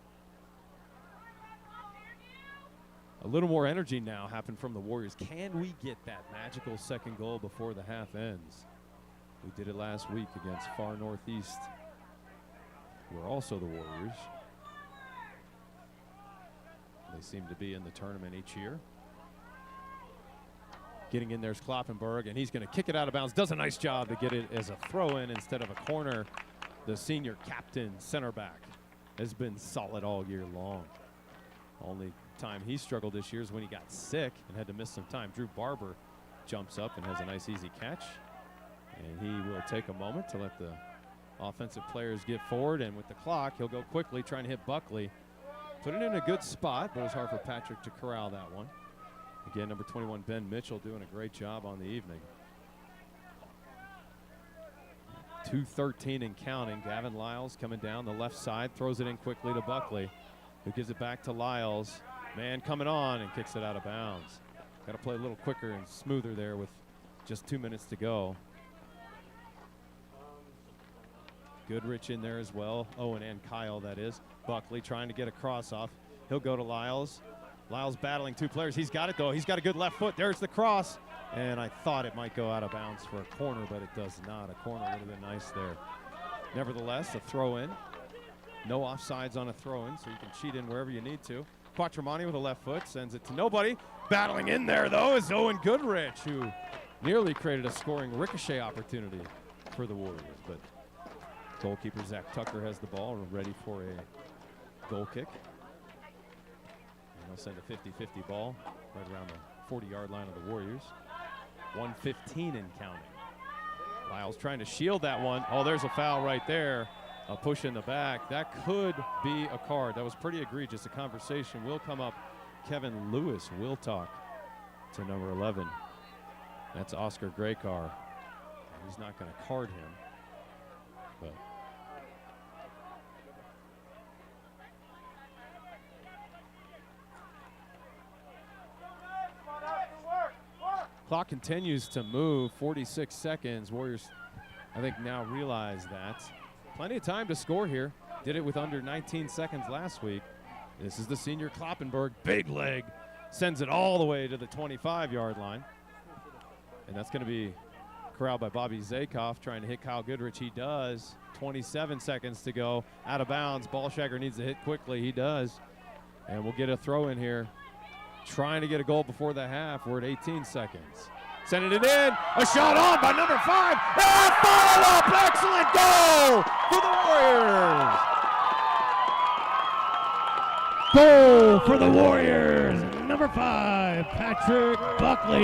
A little more energy now happened from the Warriors. Can we get that magical second goal before the half ends? We did it last week against Far Northeast, who are also the Warriors. They seem to be in the tournament each year. Getting in there's Kloppenberg, and he's going to kick it out of bounds. Does a nice job to get it as a throw-in instead of a corner. The senior captain, center back, has been solid all year long. Only time he struggled this year is when he got sick and had to miss some time. Drew Barber jumps up and has a nice easy catch. And he will take a moment to let the offensive players get forward. And with the clock, he'll go quickly trying to hit Buckley. Put it in a good spot, but it was hard for Patrick to corral that one. Again, number 21, Ben Mitchell, doing a great job on the evening. 2:13 and counting. Gavin Lyles coming down the left side, throws it in quickly to Buckley, who gives it back to Lyles. Man coming on and kicks it out of bounds. Got to play a little quicker and smoother there with just 2 minutes to go. Goodrich in there as well. Owen and Kyle, that is. Buckley trying to get a cross off. He'll go to Lyles. Lyles battling two players. He's got it, though. He's got a good left foot. There's the cross. And I thought it might go out of bounds for a corner, but it does not. A corner would have been nice there. Nevertheless, a throw-in. No offsides on a throw-in, so you can cheat in wherever you need to. Quattromani with a left foot sends it to nobody. Battling in there, though, is Owen Goodrich, who nearly created a scoring ricochet opportunity for the Warriors. But goalkeeper Zach Tucker has the ball ready for a goal kick. And they'll send a 50-50 ball right around the 40-yard line of the Warriors. 1:15 and counting. Lyles trying to shield that one. Oh, there's a foul right there. A push in the back. That could be a card. That was pretty egregious. A conversation will come up. Kevin Lewis will talk to number 11. That's Oscar Graycar. He's not going to card him. But clock continues to move. 46 seconds. Warriors, I think, now realize that. Plenty of time to score here. Did it with under 19 seconds last week. This is the senior Kloppenberg. Big leg. Sends it all the way to the 25-yard line. And that's going to be corralled by Bobby Zakoff trying to hit Kyle Goodrich. He does. 27 seconds to go. Out of bounds. Ballshagger needs to hit quickly. He does. And we'll get a throw in here. Trying to get a goal before the half. We're at 18 seconds. Sending it in. A shot on by number 5. And follow-up. Excellent goal for the Warriors. Goal for the Warriors. Number 5, Patrick Buckley.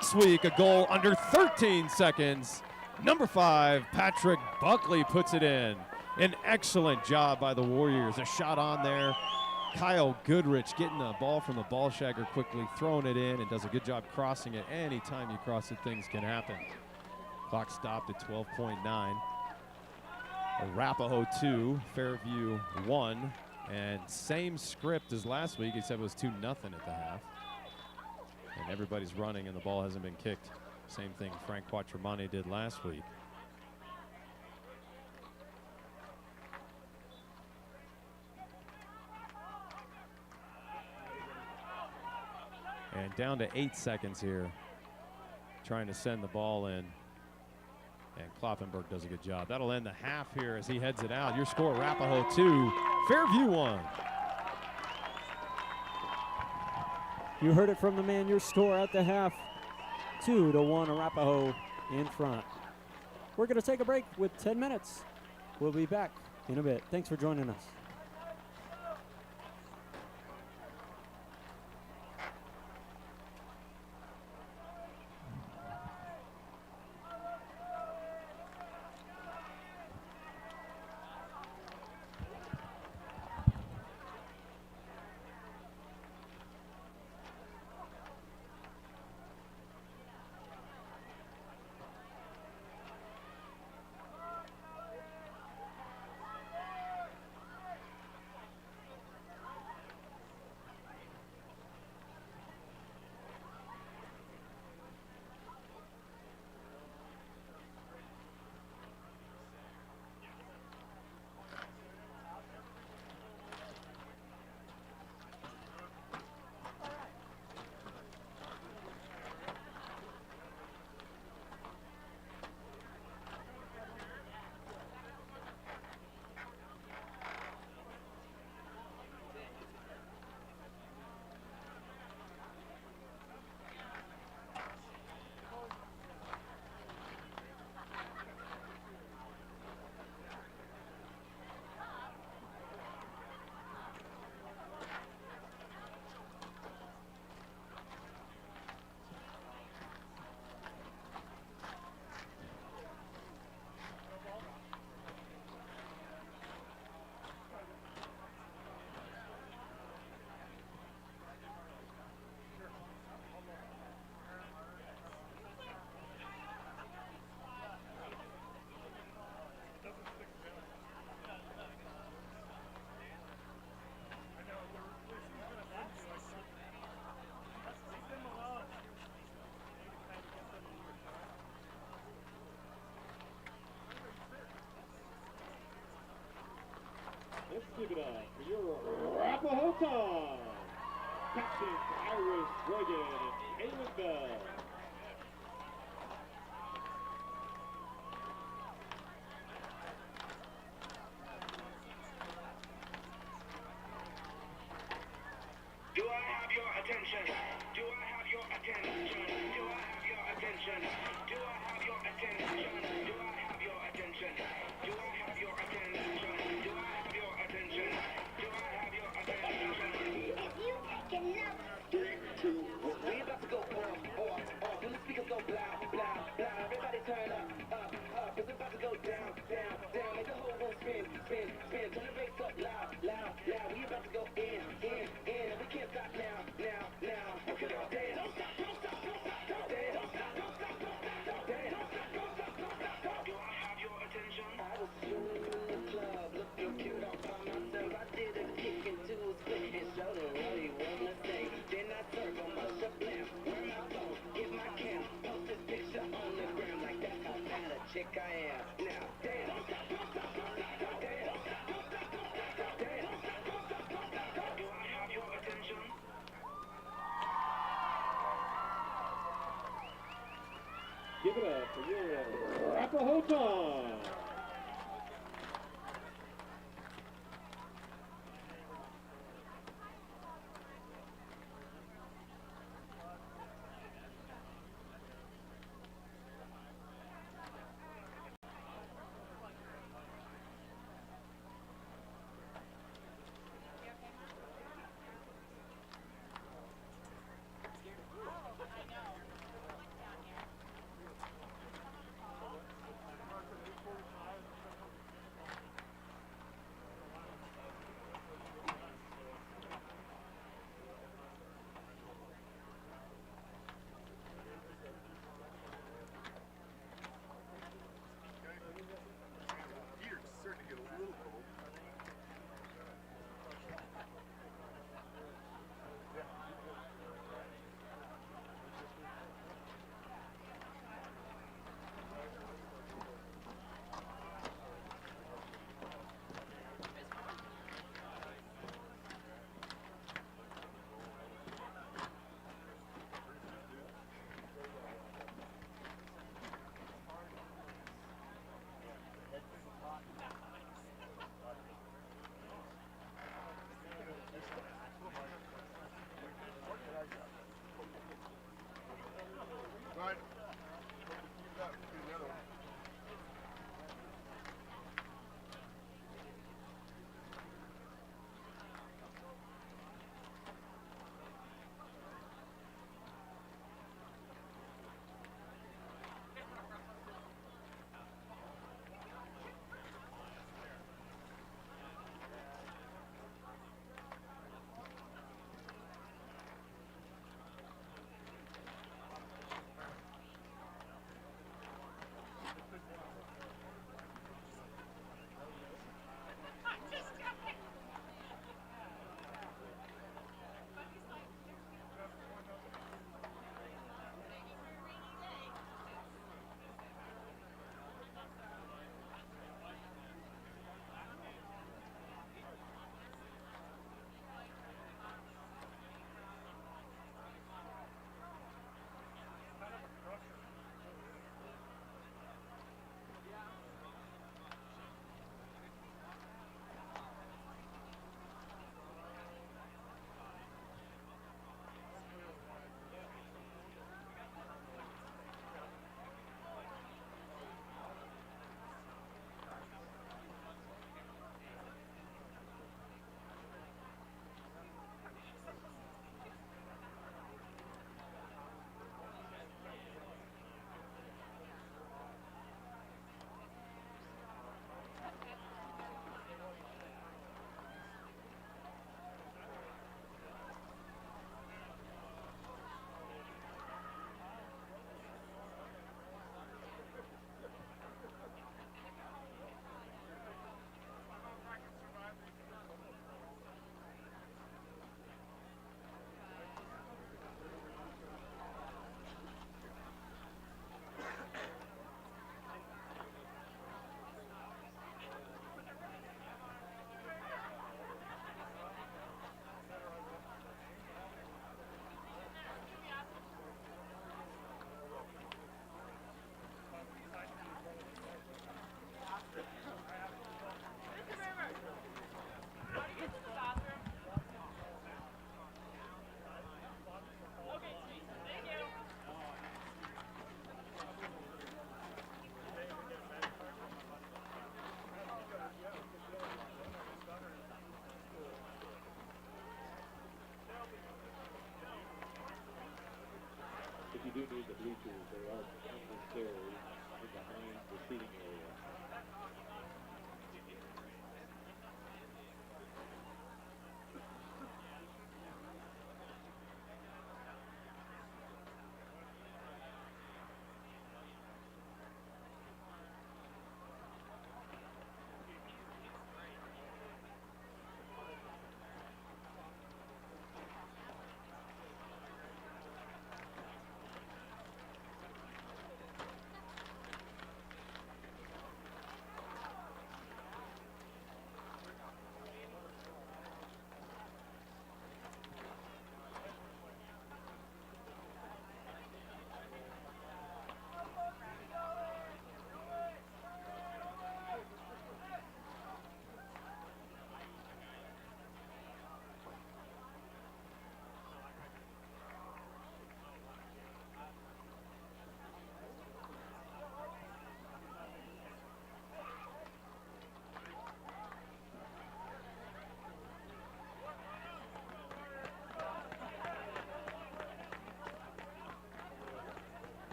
This week, a goal under 13 seconds. Number 5, Patrick Buckley puts it in. An excellent job by the Warriors. A shot on there. Kyle Goodrich getting the ball from the ballshagger quickly, throwing it in, and does a good job crossing it. Anytime you cross it, things can happen. Clock stopped at 12.9. Arapahoe 2, Fairview 1. And same script as last week, except it was 2-0 at the half. And everybody's running, and the ball hasn't been kicked. Same thing Frank Quattromani did last week. And down to 8 seconds here, trying to send the ball in. And Kloppenberg does a good job. That'll end the half here as he heads it out. Your score, Arapahoe 2, Fairview 1. You heard it from the man. Your score at the half, 2-1 Arapahoe in front. We're going to take a break with 10 minutes. We'll be back in a bit. Thanks for joining us. Let's give it up for your Arapahoe time. Captain Iris Reagan and Aiden Bell. Do I have your attention? Do I have your attention? Do I have your attention? Do I have your attention? Do I have your attention? Do I have your attention? Do I have your attention? Do I have your attention? If you take enough 3, 2, 1. We about to go off. Do the speakers go blah, blah, blah. Everybody turn up. It's about to go down, down, down. Make the whole room spin, spin, spin. Turn the bass up loud, loud, loud. We about to go in. We can't stop now. Work it out. Dance. Don't stop, don't stop, don't stop, don't dance. Don't stop, don't stop, don't stop, don't dance. Don't stop, don't stop, don't stop, don't. Do I have your attention? I was chilling in the club, looking cute all by myself. I did a kick into a split and showed him what he wanna say. Then I circle my shablam, wear my phone, get my cam, post this picture on the gram like that's how bad a chick I am. Now dance. Don't stop, don't stop, don't stop, don't dance. Don't stop, don't stop, don't stop, don't dance. Don't stop, don't stop, don't stop, don't. Do I have your attention? Give it up for your Arapahoe Boys. They are unnecessary behind the seating area.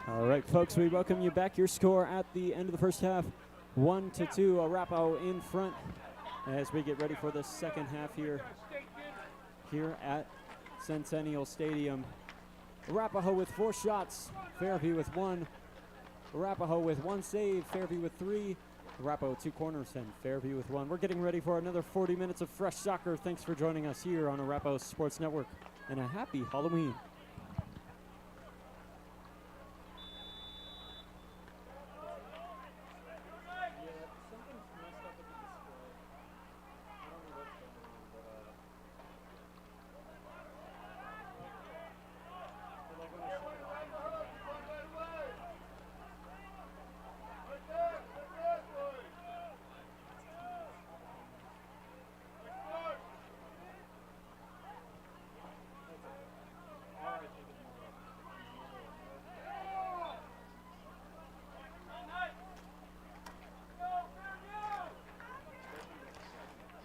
All right, folks, we welcome you back. Your score at the end of the first half, 1-2, Arapahoe in front as we get ready for the second half here at Centennial Stadium. Arapahoe with 4 shots, Fairview with 1. Arapahoe with 1 save, Fairview with 3. Arapahoe 2 corners and Fairview with 1. We're getting ready for another 40 minutes of fresh soccer. Thanks for joining us here on Arapahoe Sports Network, and a happy Halloween.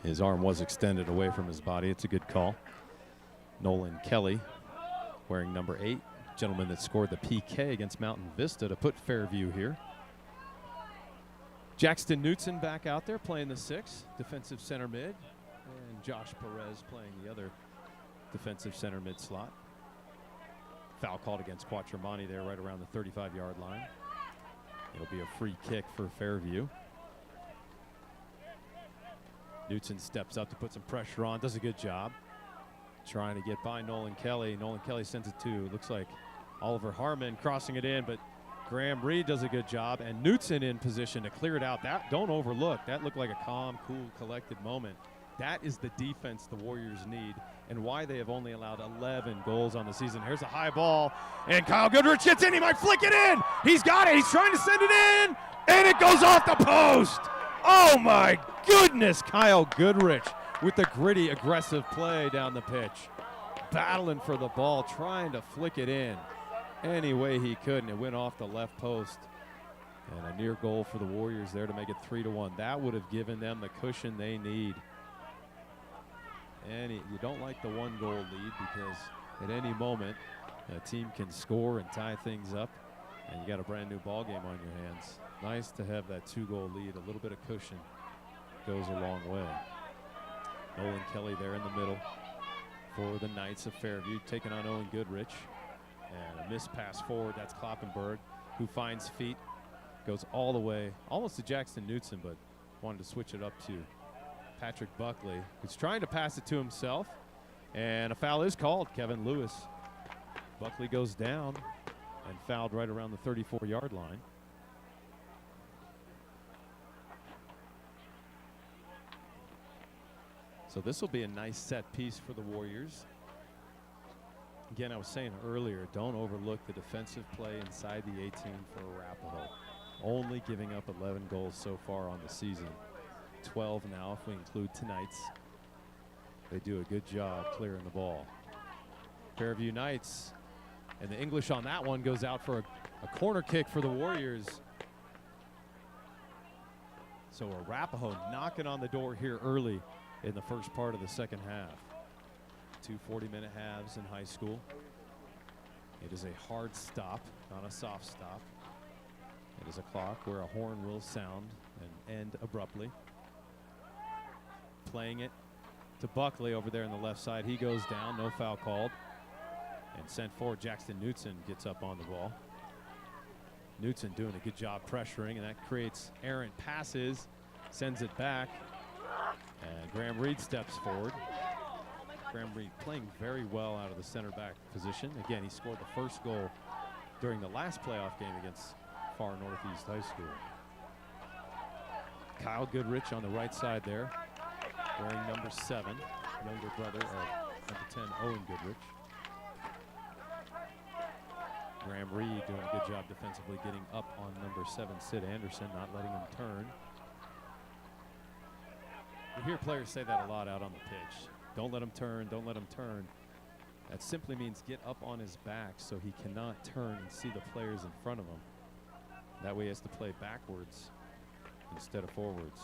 His arm was extended away from his body. It's a good call. Nolan Kelly, wearing number 8, gentleman that scored the PK against Mountain Vista to put Fairview here. Jackson Knutson back out there playing the 6, defensive center mid, and Josh Perez playing the other defensive center mid slot. Foul called against Quattromani there right around the 35-yard line. It'll be a free kick for Fairview. Knutson steps up to put some pressure on, does a good job. Trying to get by Nolan Kelly. Nolan Kelly sends it to, looks like Oliver Harmon crossing it in, but Graham Reed does a good job, and Knutson in position to clear it out. That, don't overlook, that looked like a calm, cool, collected moment. That is the defense the Warriors need and why they have only allowed 11 goals on the season. Here's a high ball, and Kyle Goodrich hits in. He might flick it in. He's got it. He's trying to send it in, and it goes off the post. Oh, my goodness, Kyle Goodrich with the gritty, aggressive play down the pitch. Battling for the ball, trying to flick it in any way he could, and it went off the left post. And a near goal for the Warriors there to make it 3-1. That would have given them the cushion they need. And you don't like the 1-goal lead because at any moment a team can score and tie things up, and you got a brand new ball game on your hands. Nice to have that 2-goal lead. A little bit of cushion goes a long way. Nolan Kelly there in the middle for the Knights of Fairview, taking on Owen Goodrich. And a missed pass forward. That's Kloppenberg, who finds feet. Goes all the way, almost to Jackson Knutson, but wanted to switch it up to Patrick Buckley, who's trying to pass it to himself. And a foul is called. Kevin Lewis. Buckley goes down and fouled right around the 34-yard line. So this will be a nice set piece for the Warriors. Again, I was saying earlier, don't overlook the defensive play inside the 18 for Arapahoe. Only giving up 11 goals so far on the season. 12 now if we include tonight's. They do a good job clearing the ball. Fairview Knights, and the English on that one goes out for a corner kick for the Warriors. So Arapahoe knocking on the door here early in the first part of the second half. 2 40-minute halves in high school. It is a hard stop, not a soft stop. It is a clock where a horn will sound and end abruptly. Playing it to Buckley over there on the left side. He goes down, no foul called. And sent forward, Jackson Knutson gets up on the ball. Knutson doing a good job pressuring, and that creates errant passes, sends it back. And Graham Reed steps forward. Graham Reed playing very well out of the center back position. Again, he scored the first goal during the last playoff game against Far Northeast High School. Kyle Goodrich on the right side there, wearing number 7, younger brother of number 10, Owen Goodrich. Graham Reed doing a good job defensively, getting up on number 7, Sid Anderson, not letting him turn. You hear players say that a lot out on the pitch. Don't let him turn, don't let him turn. That simply means get up on his back so he cannot turn and see the players in front of him. That way he has to play backwards instead of forwards.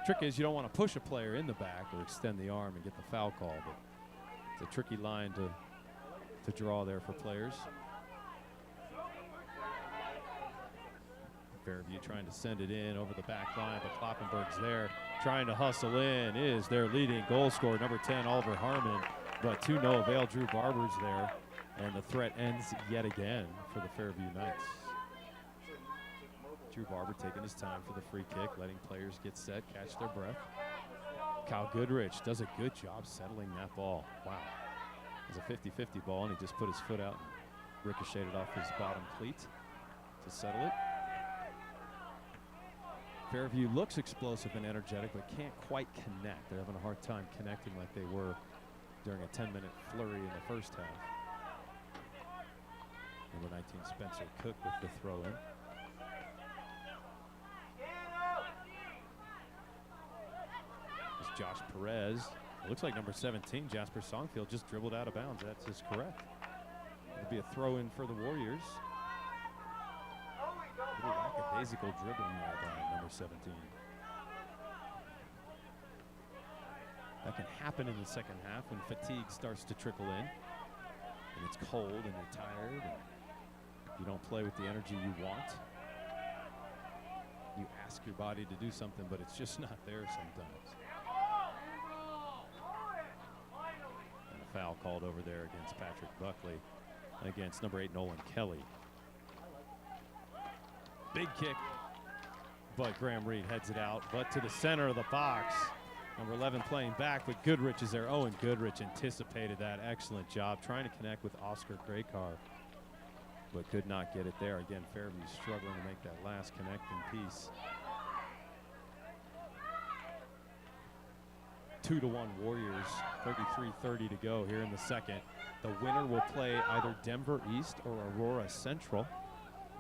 Trick is you don't want to push a player in the back or extend the arm and get the foul call, but it's a tricky line to draw there for players. Fairview trying to send it in over the back line, but Kloppenberg's there trying to hustle in. Is their leading goal scorer, number 10, Oliver Harmon, but to no avail. Drew Barber's there, and the threat ends yet again for the Fairview Knights. Drew Barber taking his time for the free kick, letting players get set, catch their breath. Kyle Goodrich does a good job settling that ball. Wow. It was a 50-50 ball, and he just put his foot out and ricocheted off his bottom cleat to settle it. Fairview looks explosive and energetic, but can't quite connect. They're having a hard time connecting like they were during a 10-minute flurry in the first half. Number 19, Spencer Cook with the throw-in. It's Josh Perez. It looks like number 17, Jasper Songfield, just dribbled out of bounds. That is correct. It'll be a throw-in for the Warriors. A little lackadaisical dribbling there by number 17. That can happen in the second half when fatigue starts to trickle in. And it's cold and you're tired and you don't play with the energy you want. You ask your body to do something, but it's just not there sometimes. And a foul called over there against Patrick Buckley, against number 8, Nolan Kelly. Big kick, but Graham Reed heads it out, but to the center of the box. Number 11 playing back, but Goodrich is there. Owen Goodrich anticipated that. Excellent job trying to connect with Oscar Graycar, but could not get it there. Again, Fairview struggling to make that last connecting piece. 2-1 Warriors, 33:30 to go here in the second. The winner will play either Denver East or Aurora Central.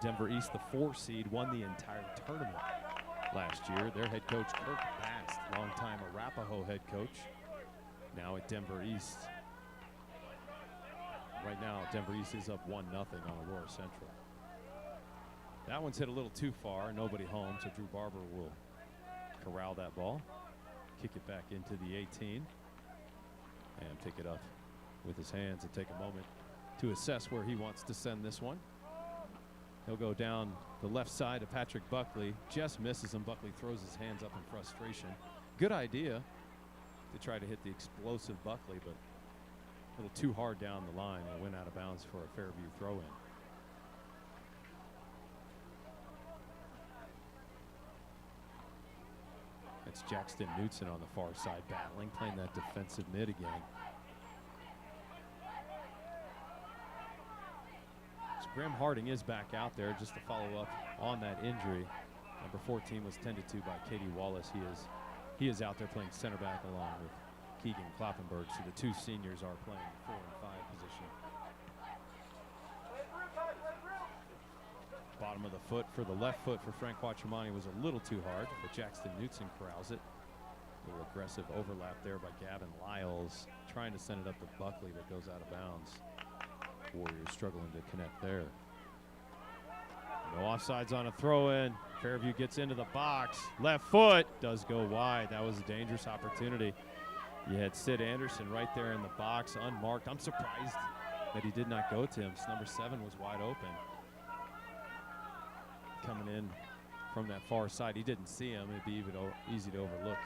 Denver East, the 4 seed, won the entire tournament last year. Their head coach, Kirk Bast, longtime Arapahoe head coach, now at Denver East. Right now, Denver East is up 1-0 on Aurora Central. That one's hit a little too far, nobody home, so Drew Barber will corral that ball, kick it back into the 18, and pick it up with his hands and take a moment to assess where he wants to send this one. He'll go down the left side to Patrick Buckley. Just misses him. Buckley throws his hands up in frustration. Good idea to try to hit the explosive Buckley, but a little too hard down the line and went out of bounds for a Fairview throw-in. It's Jackson Knutson on the far side battling, playing that defensive mid again. So Graham Harding is back out there just to follow up on that injury. Number 14 was tended to by Katie Wallace. He is out there playing center back along with Keegan Kloppenberg. So the 2 seniors are playing 4 and 5 position. Bottom of the foot for the left foot for Frank Quattromani was a little too hard, but Jackson Knutson corrals it. A little aggressive overlap there by Gavin Lyles, trying to send it up to Buckley, but goes out of bounds. Warriors struggling to connect there. No offsides on a throw-in. Fairview gets into the box. Left foot does go wide. That was a dangerous opportunity. You had Sid Anderson right there in the box, unmarked. I'm surprised that he did not go to him. Number 7 was wide open. Coming in from that far side. He didn't see him. It'd be even easy to overlook.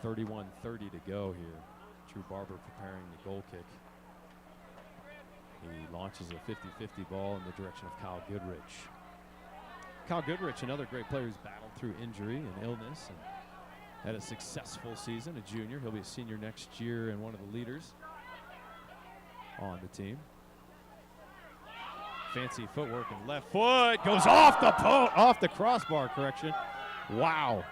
.31:30 to go here. Drew Barber preparing the goal kick. He launches a 50-50 ball in the direction of Kyle Goodrich. Kyle Goodrich, another great player who's battled through injury and illness and had a successful season, a junior. He'll be a senior next year and one of the leaders on the team. Fancy footwork and left foot goes off the crossbar, correction. Wow,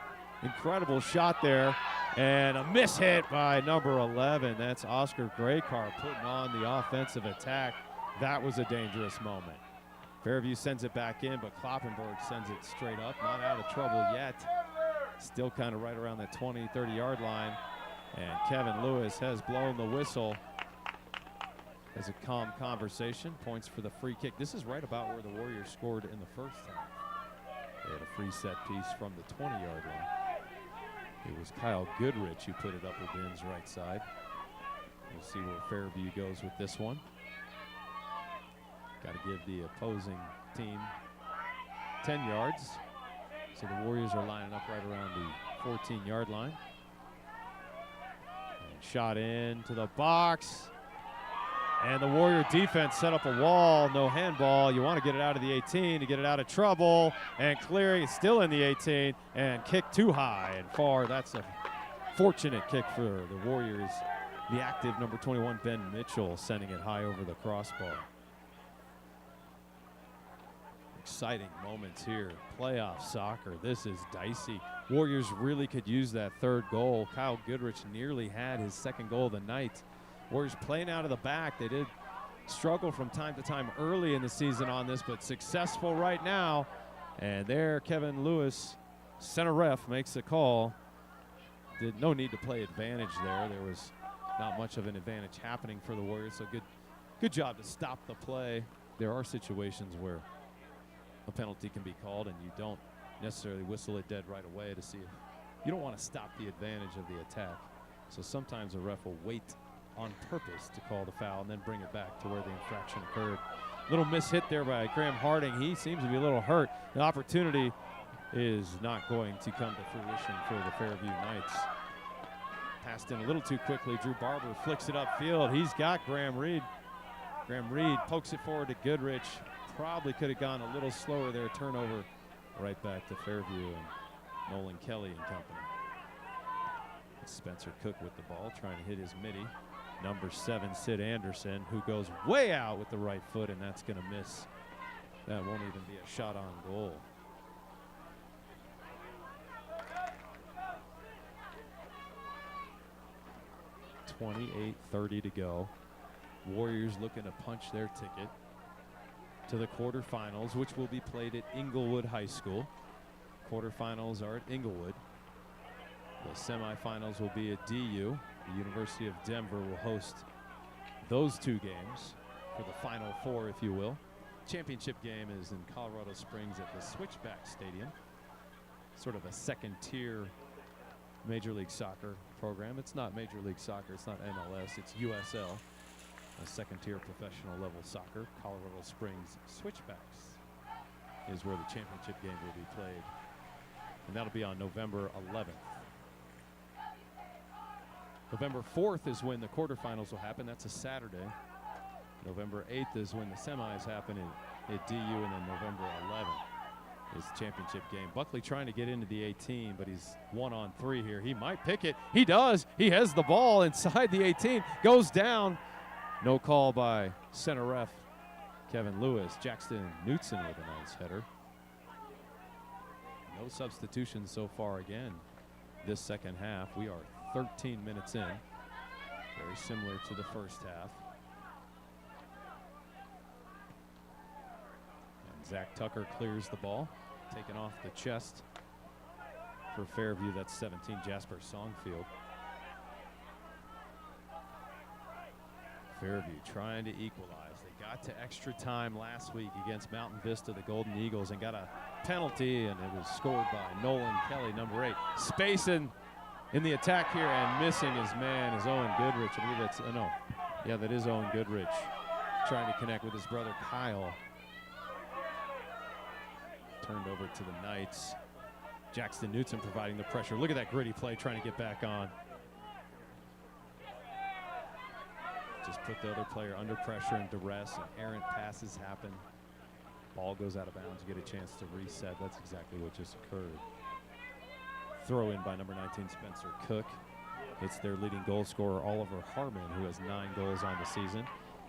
incredible shot there, and a miss hit by number 11. That's Oscar Graycar putting on the offensive attack. That was a dangerous moment. Fairview sends it back in, but Kloppenberg sends it straight up. Not out of trouble yet. Still kind of right around that 20, 30-yard line. And Kevin Lewis has blown the whistle. As a calm conversation, points for the free kick. This is right about where the Warriors scored in the first half. They had a free set piece from the 20-yard line. It was Kyle Goodrich who put it up with Ben's right side. We'll see where Fairview goes with this one. Got to give the opposing team 10 yards. So the Warriors are lining up right around the 14-yard line. And shot into the box. And the Warrior defense set up a wall, no handball. You want to get it out of the 18 to get it out of trouble. And clearing, it's still in the 18, and kick too high and far. That's a fortunate kick for the Warriors. The active number 21, Ben Mitchell, sending it high over the crossbar. Exciting moments here. Playoff soccer. This is dicey. Warriors really could use that third goal. Kyle Goodrich nearly had his second goal of the night. Warriors playing out of the back. They did struggle from time to time early in the season on this, but successful right now. And there, Kevin Lewis, center ref, makes a call. Did no need to play advantage there. There was not much of an advantage happening for the Warriors, so good job to stop the play. There are situations where a penalty can be called and you don't necessarily whistle it dead right away to see if you don't want to stop the advantage of the attack. So sometimes a ref will wait on purpose to call the foul and then bring it back to where the infraction occurred. Little miss hit there by Graham Harding. He seems to be a little hurt. The opportunity is not going to come to fruition for the Fairview Knights. Passed in a little too quickly. Drew Barber flicks it upfield. He's got Graham Reed. Graham Reed pokes it forward to Goodrich. Probably could have gone a little slower there. Turnover right back to Fairview and Nolan Kelly and company. Spencer Cook with the ball, trying to hit his midi. Number 7, Sid Anderson, who goes way out with the right foot, and that's going to miss. That won't even be a shot on goal. 28:30 to go. Warriors looking to punch their ticket to the quarterfinals, which will be played at Inglewood High School. Quarterfinals are at Inglewood. The semifinals will be at DU. The University of Denver will host those two games for the Final Four, if you will. Championship game is in Colorado Springs at the Switchback Stadium. Sort of a second-tier Major League Soccer program. It's not Major League Soccer, it's not MLS, it's USL, a second-tier professional level soccer. Colorado Springs Switchbacks is where the championship game will be played. And that'll be on November 11th. November 4th is when the quarterfinals will happen. That's a Saturday. November 8th is when the semis happen at DU, and then November 11th is the championship game. Buckley trying to get into the 18, but he's 1-on-3 here. He might pick it. He does. He has the ball inside the 18. Goes down. No call by center ref Kevin Lewis. Jackson Knutson with a nice header. No substitutions so far again this second half. We are 13 minutes in. Very similar to the first half. And Zach Tucker clears the ball, taken off the chest for Fairview. That's 17, Jasper Songfield. Fairview trying to equalize. They got to extra time last week against Mountain Vista, the Golden Eagles, and got a penalty, and it was scored by Nolan Kelly, number 8. Space in the attack here, and missing his man is Owen Goodrich. I believe that's, no. Yeah, that is Owen Goodrich trying to connect with his brother Kyle. Turned over to the Knights. Jackson Knutson providing the pressure. Look at that gritty play, trying to get back on. Just put the other player under pressure and duress, and errant passes happen. Ball goes out of bounds, you get a chance to reset. That's exactly what just occurred. Throw in by number 19, Spencer Cook. It's their leading goal scorer, Oliver Harmon, who has 9 goals on the season.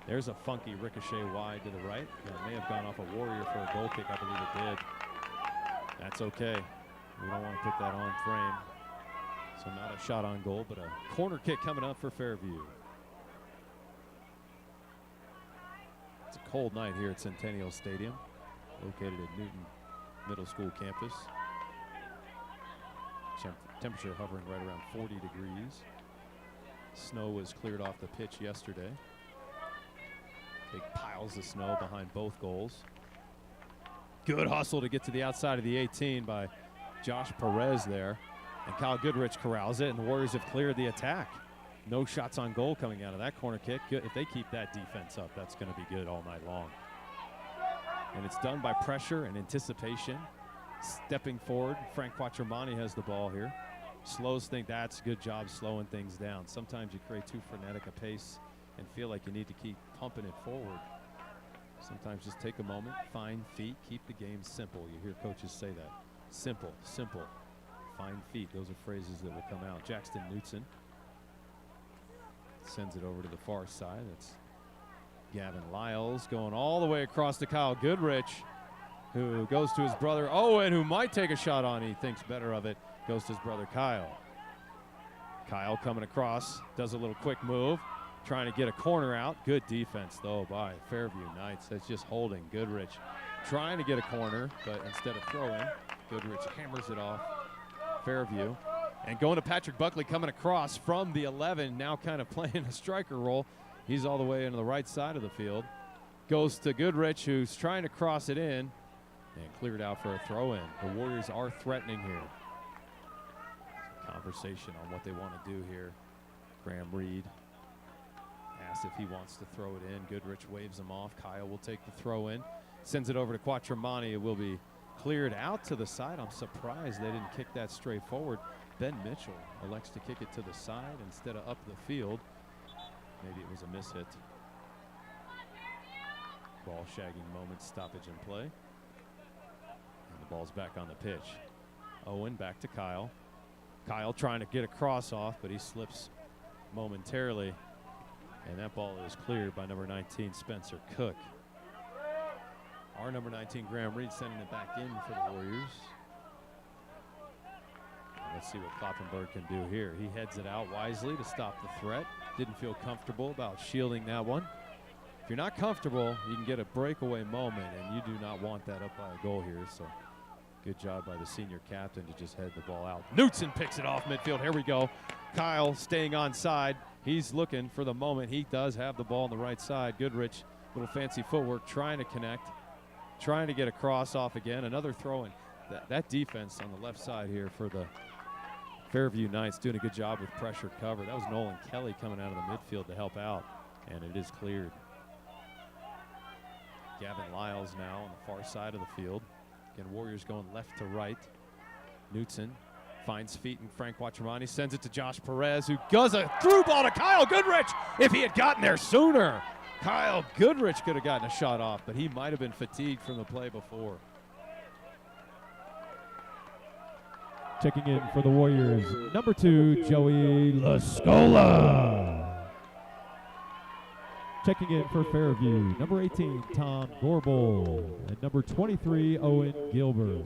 There's a funky ricochet wide to the right. That may have gone off a Warrior for a goal kick. I believe it did. That's okay. We don't want to put that on frame. So not a shot on goal, but a corner kick coming up for Fairview. It's a cold night here at Centennial Stadium, located at Newton Middle School campus. Temperature hovering right around 40 degrees. Snow was cleared off the pitch yesterday. Big piles of snow behind both goals. Good hustle to get to the outside of the 18 by Josh Perez there. And Kyle Goodrich corrals it, and the Warriors have cleared the attack. No shots on goal coming out of that corner kick. Good. If they keep that defense up, that's going to be good all night long. And it's done by pressure and anticipation. Stepping forward, Frank Quattromani has the ball here. Slows things. That's a good job slowing things down. Sometimes you create too frenetic a pace and feel like you need to keep pumping it forward. Sometimes just take a moment, find feet, keep the game simple. You hear coaches say that. Simple, simple. Find feet. Those are phrases that will come out. Jackson Knutson sends it over to the far side. That's Gavin Lyles going all the way across to Kyle Goodrich, who goes to his brother Owen, who might take a shot on. He thinks better of it. Goes to his brother Kyle. Kyle coming across, does a little quick move, trying to get a corner out. Good defense, though, by Fairview Knights. That's just holding Goodrich. Trying to get a corner, but instead of throwing, Goodrich hammers it off Fairview. And going to Patrick Buckley coming across from the 11, now kind of playing a striker role. He's all the way into the right side of the field. Goes to Goodrich, who's trying to cross it in, and cleared out for a throw-in. The Warriors are threatening here. Conversation on what they want to do here. Graham Reed asks if he wants to throw it in. Goodrich waves him off. Kyle will take the throw in. Sends it over to Quattromani. It will be cleared out to the side. I'm surprised they didn't kick that straight forward. Ben Mitchell elects to kick it to the side instead of up the field. Maybe it was a mishit. Ball shagging moment, stoppage in play. And the ball's back on the pitch. Owen back to Kyle. Kyle trying to get a cross off, but he slips momentarily. And that ball is cleared by number 19, Spencer Cook. Our number 19, Graham Reed, sending it back in for the Warriors. And Let's see what Kloppenberg can do here. He heads it out wisely to stop the threat. Didn't feel comfortable about shielding that one. If you're not comfortable, you can get a breakaway moment, and you do not want that up by a goal here. So good job by the senior captain to just head the ball out. Knutson picks it off midfield. Here we go. Kyle staying on side. He's looking for the moment. He does have the ball on the right side. Goodrich, little fancy footwork, trying to connect, trying to get a cross off again. Another throw in. That defense on the left side here for the Fairview Knights doing a good job with pressure cover. That was Nolan Kelly coming out of the midfield to help out, and it is cleared. Gavin Lyles now on the far side of the field. Again, Warriors going left to right. Knutson finds feet, and Frank Watramani sends it to Josh Perez, who does a through ball to Kyle Goodrich. If he had gotten there sooner, Kyle Goodrich could have gotten a shot off, but he might have been fatigued from the play before. Checking in for the Warriors, number 2, Joey Lascola. Checking in for Fairview, number 18, Tom Gorbel, and number 23, Owen Gilbert.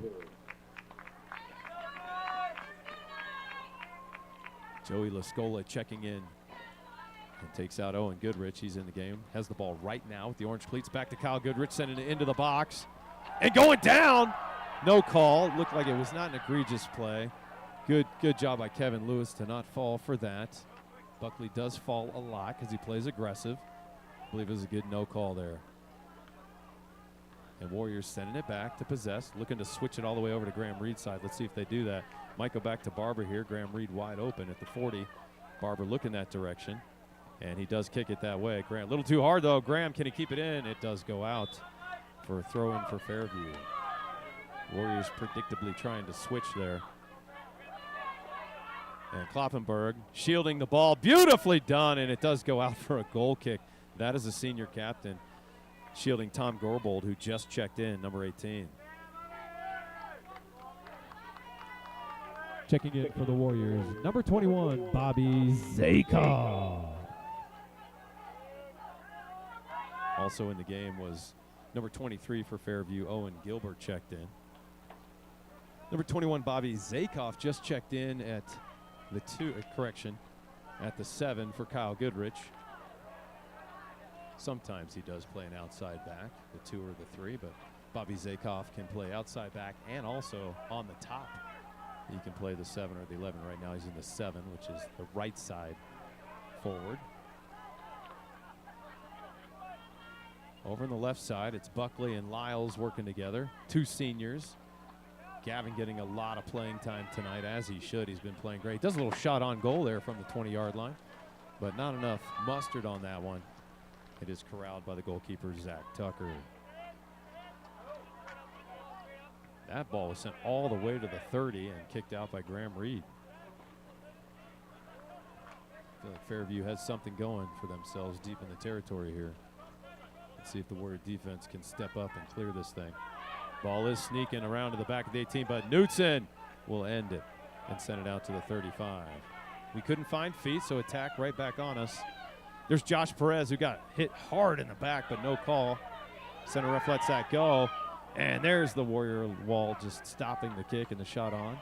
Joey Lascola checking in and takes out Owen Goodrich. He's in the game. Has the ball right now with the orange cleats. Back to Kyle Goodrich, sending it into the box. And going down. No call. Looked like it was not an egregious play. Good job by Kevin Lewis to not fall for that. Buckley does fall a lot because he plays aggressive. I believe it was a good no call there. And Warriors sending it back to possess, looking to switch it all the way over to Graham Reed's side. Let's see if they do that. Might go back to Barber here. Graham Reed wide open at the 40. Barber looking that direction, and he does kick it that way. Graham, a little too hard though. Graham, can he keep it in? It does go out for a throw-in for Fairview. Warriors predictably trying to switch there. And Kloppenberg shielding the ball. Beautifully done, and it does go out for a goal kick. That is a senior captain shielding Tom Gorbold, who just checked in, number 18. Checking in for the Warriors, number 21, Bobby Zakoff. Also in the game was number 23 for Fairview, Owen Gilbert checked in. Number 21, Bobby Zakoff just checked in at the 2, at the 7 for Kyle Goodrich. Sometimes he does play an outside back, the 2 or the 3, but Bobby Zakoff can play outside back and also on the top. He can play the 7 or the 11. Right now he's in the 7, which is the right side forward. Over on the left side, it's Buckley and Lyles working together, 2 seniors. Gavin getting a lot of playing time tonight, as he should. He's been playing great. Does a little shot on goal there from the 20-yard line, but not enough mustard on that one. It is corralled by the goalkeeper, Zach Tucker. That ball was sent all the way to the 30 and kicked out by Graham Reed. I feel like Fairview has something going for themselves deep in the territory here. Let's see if the Warrior defense can step up and clear this thing. Ball is sneaking around to the back of the 18, but Knutson will end it and send it out to the 35. We couldn't find feet, so attack right back on us. There's Josh Perez, who got hit hard in the back, but no call. Center ref lets that go. And there's the Warrior wall just stopping the kick and the shot on.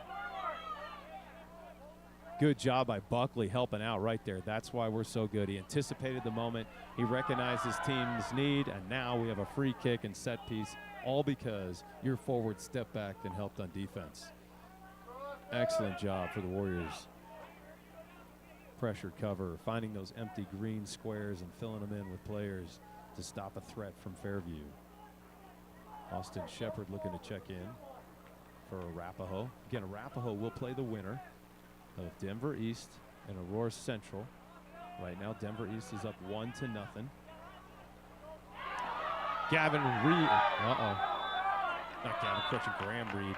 Good job by Buckley helping out right there. That's why we're so good. He anticipated the moment. He recognized his team's need, and now we have a free kick and set piece, all because your forward stepped back and helped on defense. Excellent job for the Warriors. Pressure cover, finding those empty green squares and filling them in with players to stop a threat from Fairview. Austin Shepard looking to check in for Arapahoe. Again, Arapahoe will play the winner of Denver East and Aurora Central. Right now, Denver East is up 1-0. Gavin Reed, not Gavin Crutch, Graham Reed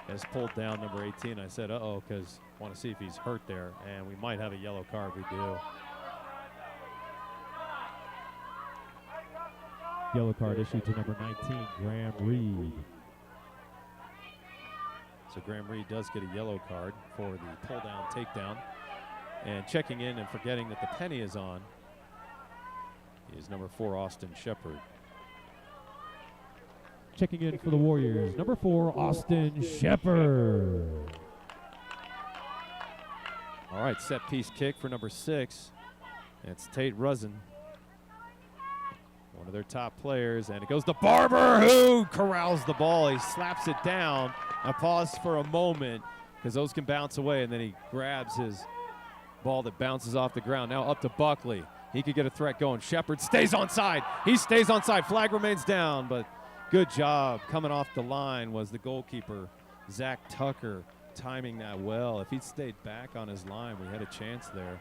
has pulled down number 18. I said, because I want to see if he's hurt there, and we might have a yellow card. We do. Yellow card issued to number 19, Graham Reed. So Graham Reed does get a yellow card for the pull-down, takedown. And checking in and forgetting that the penny is on is number 4, Austin Shepard. Checking in for the Warriors, number 4, Austin Shepard. All right, set piece kick for number 6. It's Tate Rusin, one of their top players, and it goes to Barber, who corrals the ball. He slaps it down. I paused for a moment because those can bounce away, and then he grabs his ball that bounces off the ground. Now up to Buckley. He could get a threat going. Shepard stays onside. He stays onside. Flag remains down, but good job. Coming off the line was the goalkeeper, Zach Tucker, timing that well. If he'd stayed back on his line, we had a chance there.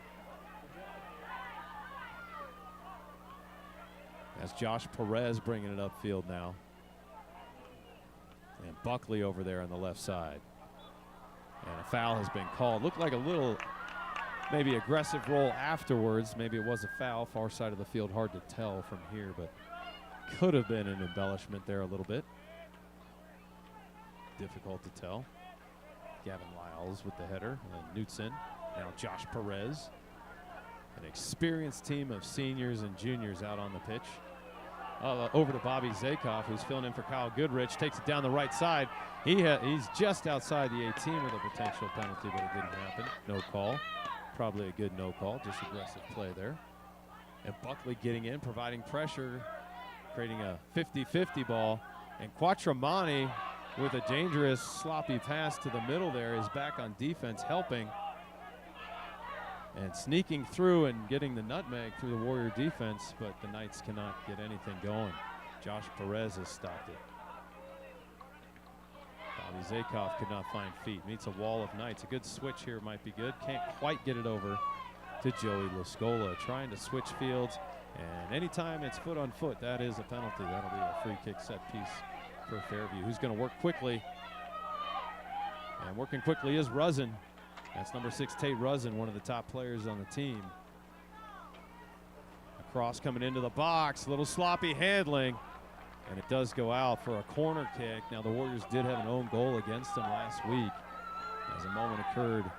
That's Josh Perez bringing it upfield now. And Buckley over there on the left side. And a foul has been called. Looked like a little maybe aggressive roll afterwards. Maybe it was a foul. Far side of the field, hard to tell from here, but could have been an embellishment there a little bit. Difficult to tell. Gavin Lyles with the header. And Knutson. Now Josh Perez. An experienced team of seniors and juniors out on the pitch. Over to Bobby Zakoff, who's filling in for Kyle Goodrich. Takes it down the right side. He's just outside the 18 with a potential penalty, but it didn't happen. No call. Probably a good no call. Just aggressive play there. And Buckley getting in, providing pressure, creating a 50-50 ball. And Quattromani with a dangerous sloppy pass to the middle there is back on defense, helping. And sneaking through and getting the nutmeg through the Warrior defense, but the Knights cannot get anything going. Josh Perez has stopped it. Bobby Zakoff could not find feet. Meets a wall of Knights. A good switch here might be good. Can't quite get it over to Joey Lascola. Trying to switch fields, and anytime it's foot on foot, that is a penalty. That'll be a free kick set piece for Fairview. Who's going to work quickly? And working quickly is Rusin. That's number 6, Tate Rusin, one of the top players on the team. A cross coming into the box, a little sloppy handling, and it does go out for a corner kick. Now the Warriors did have an own goal against them last week, as a moment occurred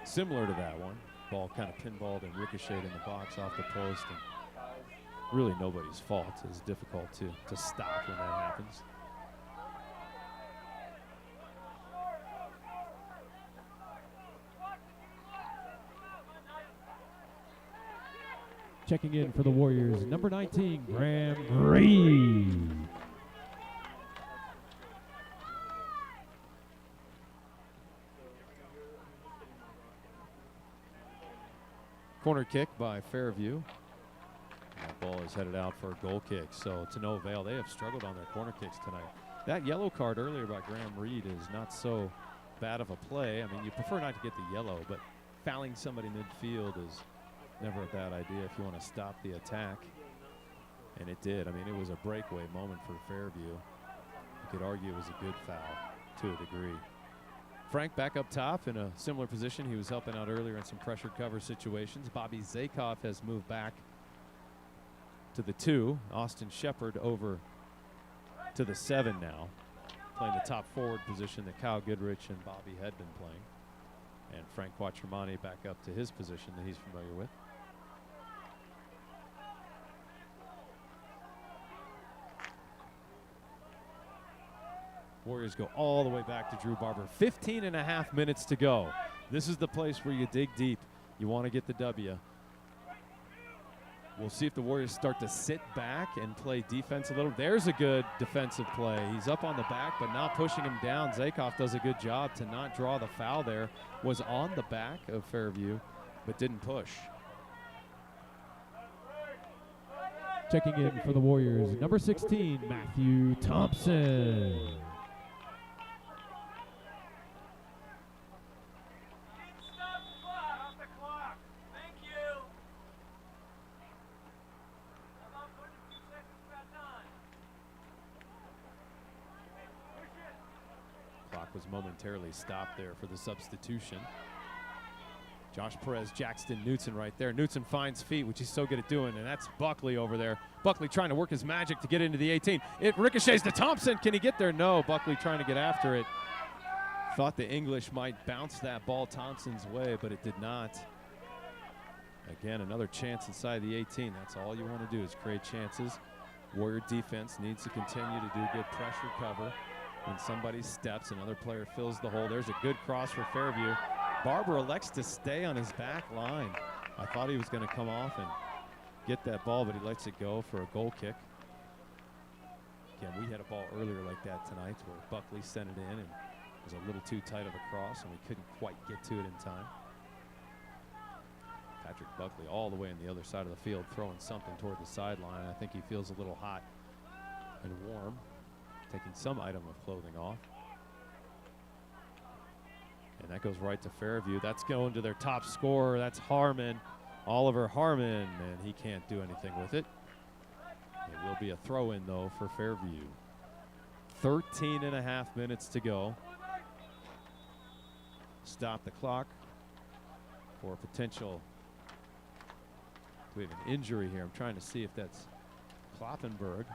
similar to that one. Ball kind of pinballed and ricocheted in the box off the post, and really nobody's fault. It's difficult to stop when that happens. Checking in for the Warriors, number 19, Graham Reed. Corner kick by Fairview. That ball is headed out for a goal kick, so to no avail. They have struggled on their corner kicks tonight. That yellow card earlier by Graham Reed is not so bad of a play. I mean, you prefer not to get the yellow, but fouling somebody midfield is never a bad idea if you want to stop the attack. And it did. I mean, it was a breakaway moment for Fairview. You could argue it was a good foul to a degree. Frank back up top in a similar position. He was helping out earlier in some pressure cover situations. Bobby Zakoff has moved back to the 2. Austin Shepard over to the 7 now, playing the top forward position that Kyle Goodrich and Bobby had been playing. And Frank Quattromani back up to his position that he's familiar with. Warriors go all the way back to Drew Barber. 15.5 minutes to go. This is the place where you dig deep. You want to get the W. We'll see if the Warriors start to sit back and play defense a little. There's a good defensive play. He's up on the back, but not pushing him down. Zakoff does a good job to not draw the foul there. Was on the back of Fairview, but didn't push. Checking in for the Warriors, number 16, Matthew Thompson. Was momentarily stopped there for the substitution. Josh Perez, Jackson Knutson right there. Knutson finds feet, which he's so good at doing, and that's Buckley over there. Buckley trying to work his magic to get into the 18. It ricochets to Thompson. Can he get there? No. Buckley trying to get after it. Thought the English might bounce that ball Thompson's way, but it did not. Again, another chance inside the 18. That's all you want to do is create chances. Warrior defense needs to continue to do good pressure cover. When somebody steps, another player fills the hole. There's a good cross for Fairview. Barber elects to stay on his back line. I thought he was going to come off and get that ball, but he lets it go for a goal kick. Again, we had a ball earlier like that tonight where Buckley sent it in and was a little too tight of a cross, and we couldn't quite get to it in time. Patrick Buckley all the way on the other side of the field throwing something toward the sideline. I think he feels a little hot and warm, taking some item of clothing off. And that goes right to Fairview. That's going to their top scorer. That's Harmon, Oliver Harmon, and he can't do anything with it. It will be a throw-in, though, for Fairview. 13.5 minutes to go. Stop the clock for potential. We have an injury here. I'm trying to see if that's Kloppenberg.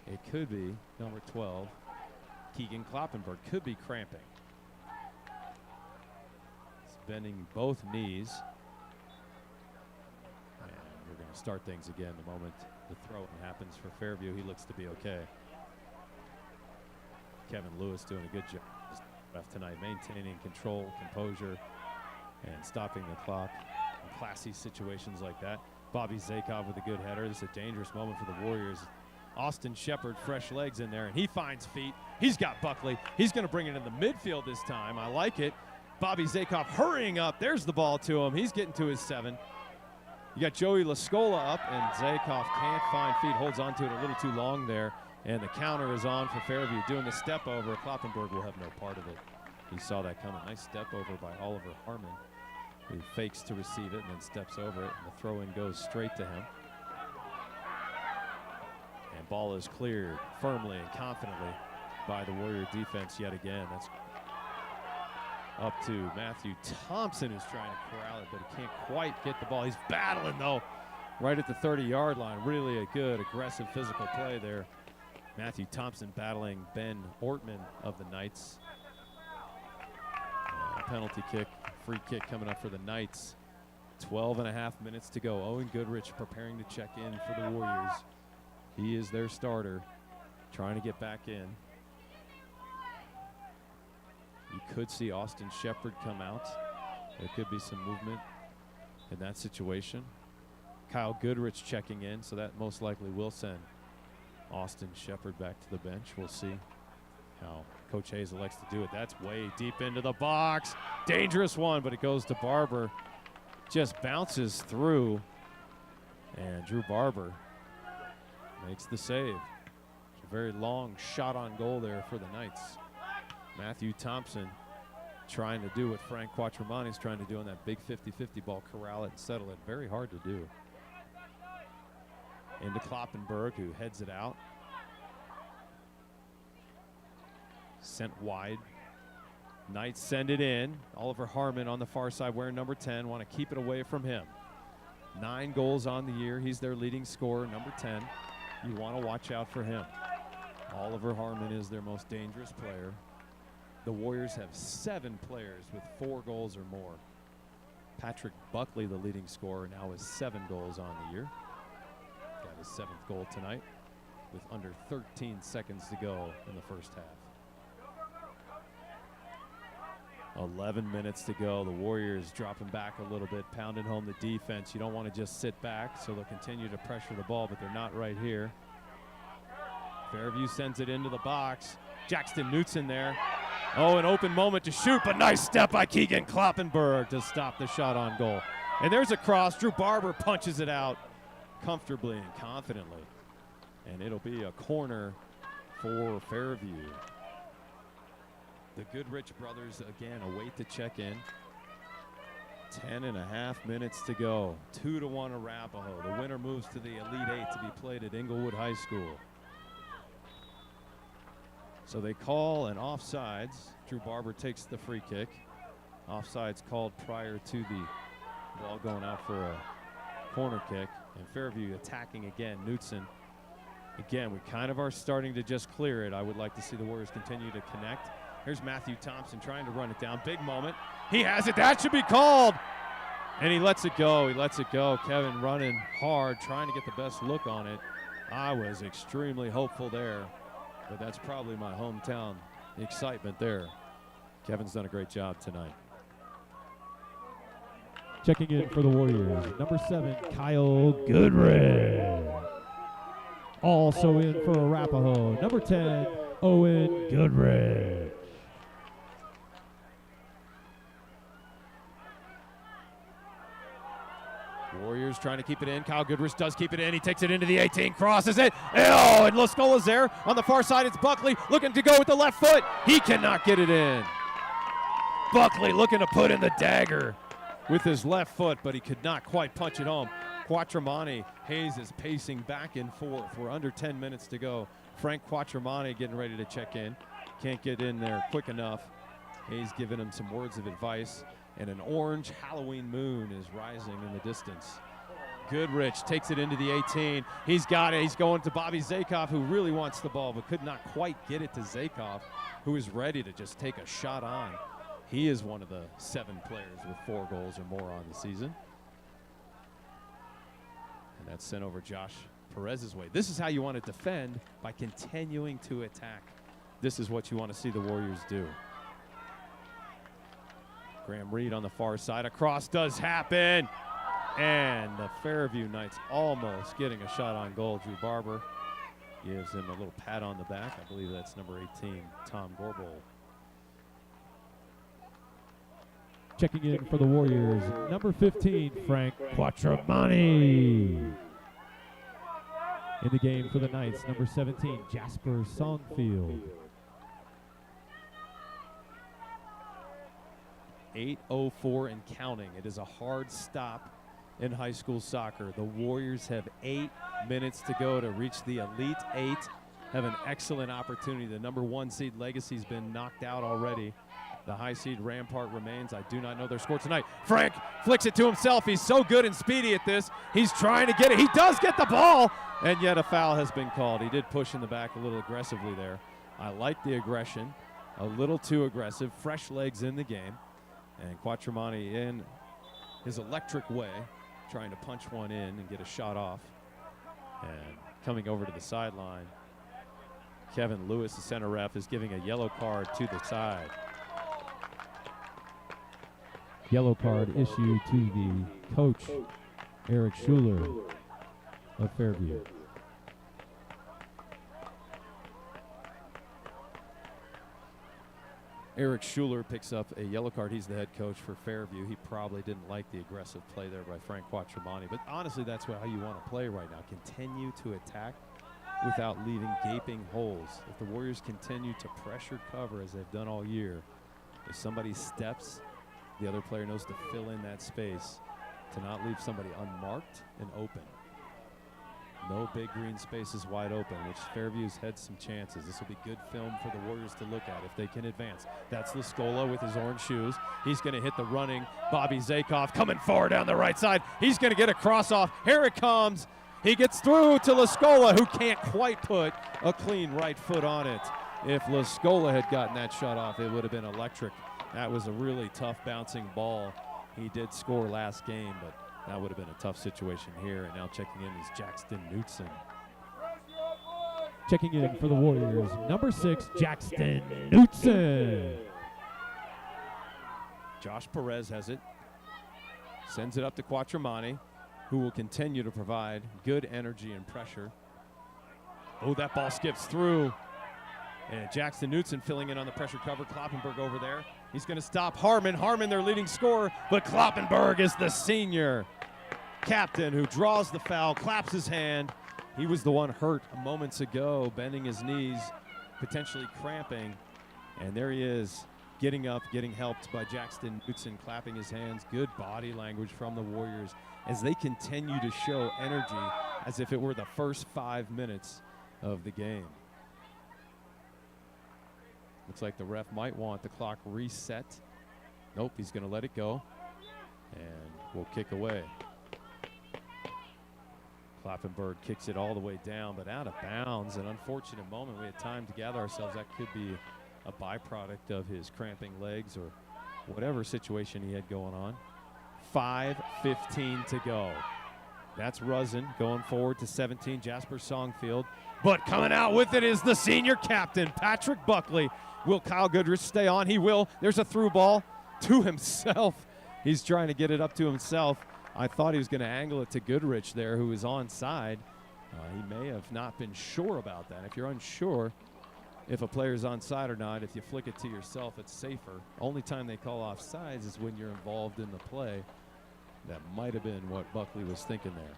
It could be number 12. Keegan Kloppenberg could be cramping. He's bending both knees. And we're going to start things again the moment the throw-in happens for Fairview. He looks to be okay. Kevin Lewis doing a good job tonight, maintaining control, composure, and stopping the clock in classy situations like that. Bobby Zakov with a good header. This is a dangerous moment for the Warriors. Austin Shepard, fresh legs in there, and he finds feet. He's got Buckley. He's going to bring it in the midfield this time. I like it. Bobby Zakov hurrying up. There's the ball to him. He's getting to his 7. You got Joey Lascola up, and Zakov can't find feet, holds on to it a little too long there, and the counter is on for Fairview. Doing the step over. Kloppenberg will have no part of it. He saw that coming. Nice step over by Oliver Harmon, who fakes to receive it and then steps over it, and the throw-in goes straight to him. And ball is cleared firmly and confidently by the Warrior defense yet again. That's up to Matthew Thompson, who's trying to corral it, but he can't quite get the ball. He's battling, though, right at the 30-yard line. Really a good, aggressive, physical play there. Matthew Thompson battling Ben Ortman of the Knights. Penalty kick, free kick coming up for the Knights. 12.5 minutes to go. Owen Goodrich preparing to check in for the Warriors. He is their starter, trying to get back in. You could see Austin Shepard come out. There could be some movement in that situation. Kyle Goodrich checking in, so that most likely will send Austin Shepard back to the bench. We'll see how Coach Hayes elects to do it. That's way deep into the box. Dangerous one, but it goes to Barber. Just bounces through, and Drew Barber makes the save. A very long shot on goal there for the Knights. Matthew Thompson trying to do what Frank Quattromani is trying to do on that big 50-50 ball, corral it and settle it. Very hard to do. Into Kloppenberg, who heads it out. Sent wide. Knights send it in. Oliver Harmon on the far side wearing number 10. Want to keep it away from him. 9 goals on the year. He's their leading scorer, number 10. You want to watch out for him. Oliver Harmon is their most dangerous player. The Warriors have 7 players with 4 goals or more. Patrick Buckley, the leading scorer, now has 7 goals on the year. Got his 7th goal tonight with under 13 seconds to go in the first half. 11 minutes to go. The Warriors dropping back a little bit, pounding home the defense. You don't want to just sit back, so they'll continue to pressure the ball, but they're not right here. Fairview sends it into the box. Jackson Knutson there. Oh, an open moment to shoot, but nice step by Keegan Kloppenberg to stop the shot on goal. And there's a cross. Drew Barber punches it out comfortably and confidently. And it'll be a corner for Fairview. The Goodrich brothers again await to check in. 10.5 minutes to go. 2-1 Arapahoe. The winner moves to the Elite 8 to be played at Inglewood High School. So they call an offsides. Drew Barber takes the free kick. Offsides called prior to the ball going out for a corner kick. And Fairview attacking again. Knutson. Again, we kind of are starting to just clear it. I would like to see the Warriors continue to connect. Here's Matthew Thompson trying to run it down. Big moment. He has it. That should be called. And he lets it go. He lets it go. Kevin running hard, trying to get the best look on it. I was extremely hopeful there. But that's probably my hometown excitement there. Kevin's done a great job tonight. Checking in for the Warriors, number 7, Kyle Goodrich. Also in for Arapahoe, number 10, Owen Goodrich. Warriors trying to keep it in. Kyle Goodrich does keep it in. He takes it into the 18, crosses it. Oh, and Lascola's there. On the far side, it's Buckley looking to go with the left foot. He cannot get it in. Buckley looking to put in the dagger with his left foot, but he could not quite punch it home. Quattromani, Hayes is pacing back and forth. We're under 10 minutes to go. Frank Quattromani getting ready to check in. Can't get in there quick enough. Hayes giving him some words of advice. And an orange Halloween moon is rising in the distance. Goodrich takes it into the 18. He's got it. He's going to Bobby Zakoff, who really wants the ball, but could not quite get it to Zakoff, who is ready to just take a shot on. He is one of the 7 players with 4 goals or more on the season. And that's sent over Josh Perez's way. This is how you want to defend, by continuing to attack. This is what you want to see the Warriors do. Graham Reed on the far side. A cross does happen. And the Fairview Knights almost getting a shot on goal. Drew Barber gives him a little pat on the back. I believe that's number 18, Tom Gorbel. Checking in for the Warriors, number 15, Frank Quattromani. In the game for the Knights, number 17, Jasper Songfield. 8:04 and counting. It is a hard stop in high school soccer. The Warriors have 8 minutes to go to reach the Elite 8. Have an excellent opportunity. The number 1 seed Legacy's been knocked out already. The high seed Rampart remains. I do not know their score tonight. Frank flicks it to himself. He's so good and speedy at this. He's trying to get it. He does get the ball, and yet a foul has been called. He did push in the back a little aggressively there. I like the aggression. A little too aggressive. Fresh legs in the game. And Quattromani in his electric way, trying to punch one in and get a shot off. And coming over to the sideline, Kevin Lewis, the center ref, is giving a yellow card to the side. Yellow card issued to the coach, Eric Schuler of Fairview. Eric Schuler picks up a yellow card. He's the head coach for Fairview. He probably didn't like the aggressive play there by Frank Quattromani. But honestly, that's how you want to play right now. Continue to attack without leaving gaping holes. If the Warriors continue to pressure cover as they've done all year, if somebody steps, the other player knows to fill in that space, to not leave somebody unmarked and open. No big green spaces wide open, which Fairview's had some chances. This will be good film for the Warriors to look at if they can advance. That's Lascola with his orange shoes. He's going to hit the running Bobby Zakoff coming forward down the right side. He's going to get a cross off. Here it comes. He gets through to Lascola, who can't quite put a clean right foot on it. If Lascola had gotten that shot off, it would have been electric. That was a really tough bouncing ball. He did score last game, but that would have been a tough situation here. And now checking in is Jackson Knutson. Checking in for the Warriors, number 6, Jackson Knutson. Josh Perez has it. Sends it up to Quattromani, who will continue to provide good energy and pressure. Oh, that ball skips through. And Jackson Knutson filling in on the pressure cover. Kloppenberg over there. He's going to stop Harmon. Harmon, their leading scorer, but Kloppenberg is the senior captain who draws the foul, claps his hand. He was the one hurt moments ago, bending his knees, potentially cramping. And there he is, getting up, getting helped by Jackson Knutson, clapping his hands. Good body language from the Warriors as they continue to show energy as if it were the first 5 minutes of the game. Looks like the ref might want the clock reset. Nope, he's going to let it go. And we'll kick away. Kloppenberg kicks it all the way down, but out of bounds. An unfortunate moment. We had time to gather ourselves. That could be a byproduct of his cramping legs or whatever situation he had going on. 5:15 to go. That's Rusin going forward to 17, Jasper Songfield. But coming out with it is the senior captain, Patrick Buckley. Will Kyle Goodrich stay on? He will. There's a through ball to himself. He's trying to get it up to himself. I thought he was going to angle it to Goodrich there, who was onside. He may have not been sure about that. If you're unsure if a player's onside or not, if you flick it to yourself, it's safer. Only time they call offsides is when you're involved in the play. That might have been what Buckley was thinking there.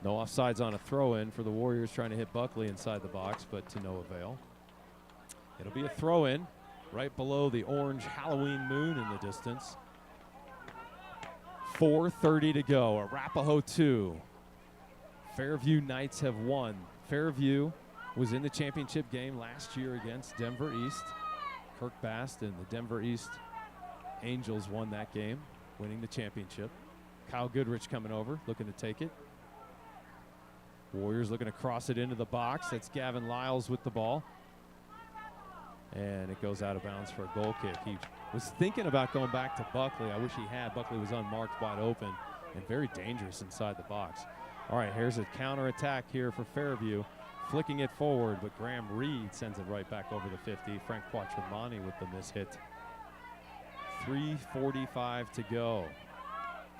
No offsides on a throw-in for the Warriors trying to hit Buckley inside the box, but to no avail. It'll be a throw-in right below the orange Halloween moon in the distance. 4:30 to go. Arapahoe 2. Fairview Knights have won. Fairview was in the championship game last year against Denver East. Kirk Bast and the Denver East Angels won that game, winning the championship. Kyle Goodrich coming over, looking to take it. Warriors looking to cross it into the box. That's Gavin Lyles with the ball. And it goes out of bounds for a goal kick. He was thinking about going back to Buckley. I wish he had. Buckley was unmarked, wide open, and very dangerous inside the box. All right, here's a counterattack here for Fairview. Flicking it forward, but Graham Reed sends it right back over the 50. Frank Quattromani with the mishit. 3:45 to go.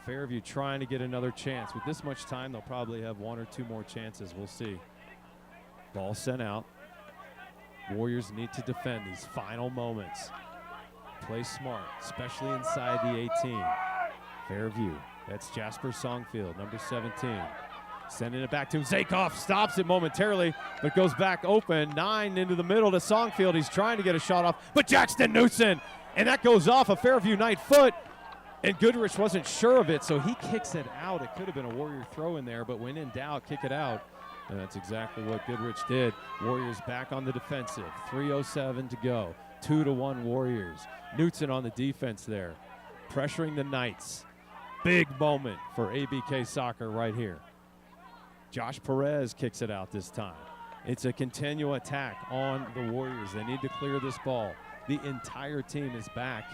Fairview trying to get another chance. With this much time, they'll probably have one or two more chances. We'll see. Ball sent out. Warriors need to defend these final moments. Play smart, especially inside the 18. Fairview, that's Jasper Songfield, number 17. Sending it back to him. Zakoff stops it momentarily, but goes back open. 9 into the middle to Songfield. He's trying to get a shot off, but Jackson Newson, and that goes off a Fairview Knight foot. And Goodrich wasn't sure of it, so he kicks it out. It could have been a Warrior throw in there, but when in doubt, kick it out. And that's exactly what Goodrich did. Warriors back on the defensive. 3:07 to go. 2-1 Warriors. Knutson on the defense there, pressuring the Knights. Big moment for ABK Soccer right here. Josh Perez kicks it out this time. It's a continual attack on the Warriors. They need to clear this ball. The entire team is back.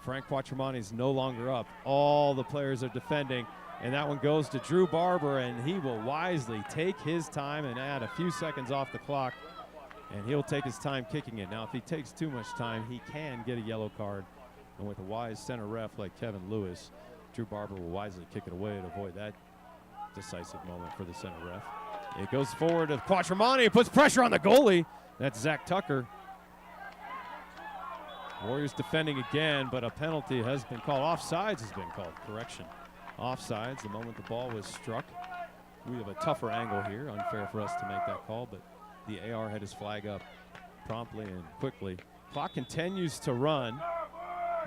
Frank Quattromani is no longer up. All the players are defending, and that one goes to Drew Barber, and he will wisely take his time and add a few seconds off the clock, and he'll take his time kicking it. Now, if he takes too much time, he can get a yellow card, and with a wise center ref like Kevin Lewis, Drew Barber will wisely kick it away to avoid that decisive moment for the center ref. It goes forward to Quattromani. It puts pressure on the goalie. That's Zach Tucker. Warriors defending again, but a penalty has been called. Offsides has been called. Correction. Offsides the moment the ball was struck. We have a tougher angle here. Unfair for us to make that call, but the AR had his flag up promptly and quickly. Clock continues to run.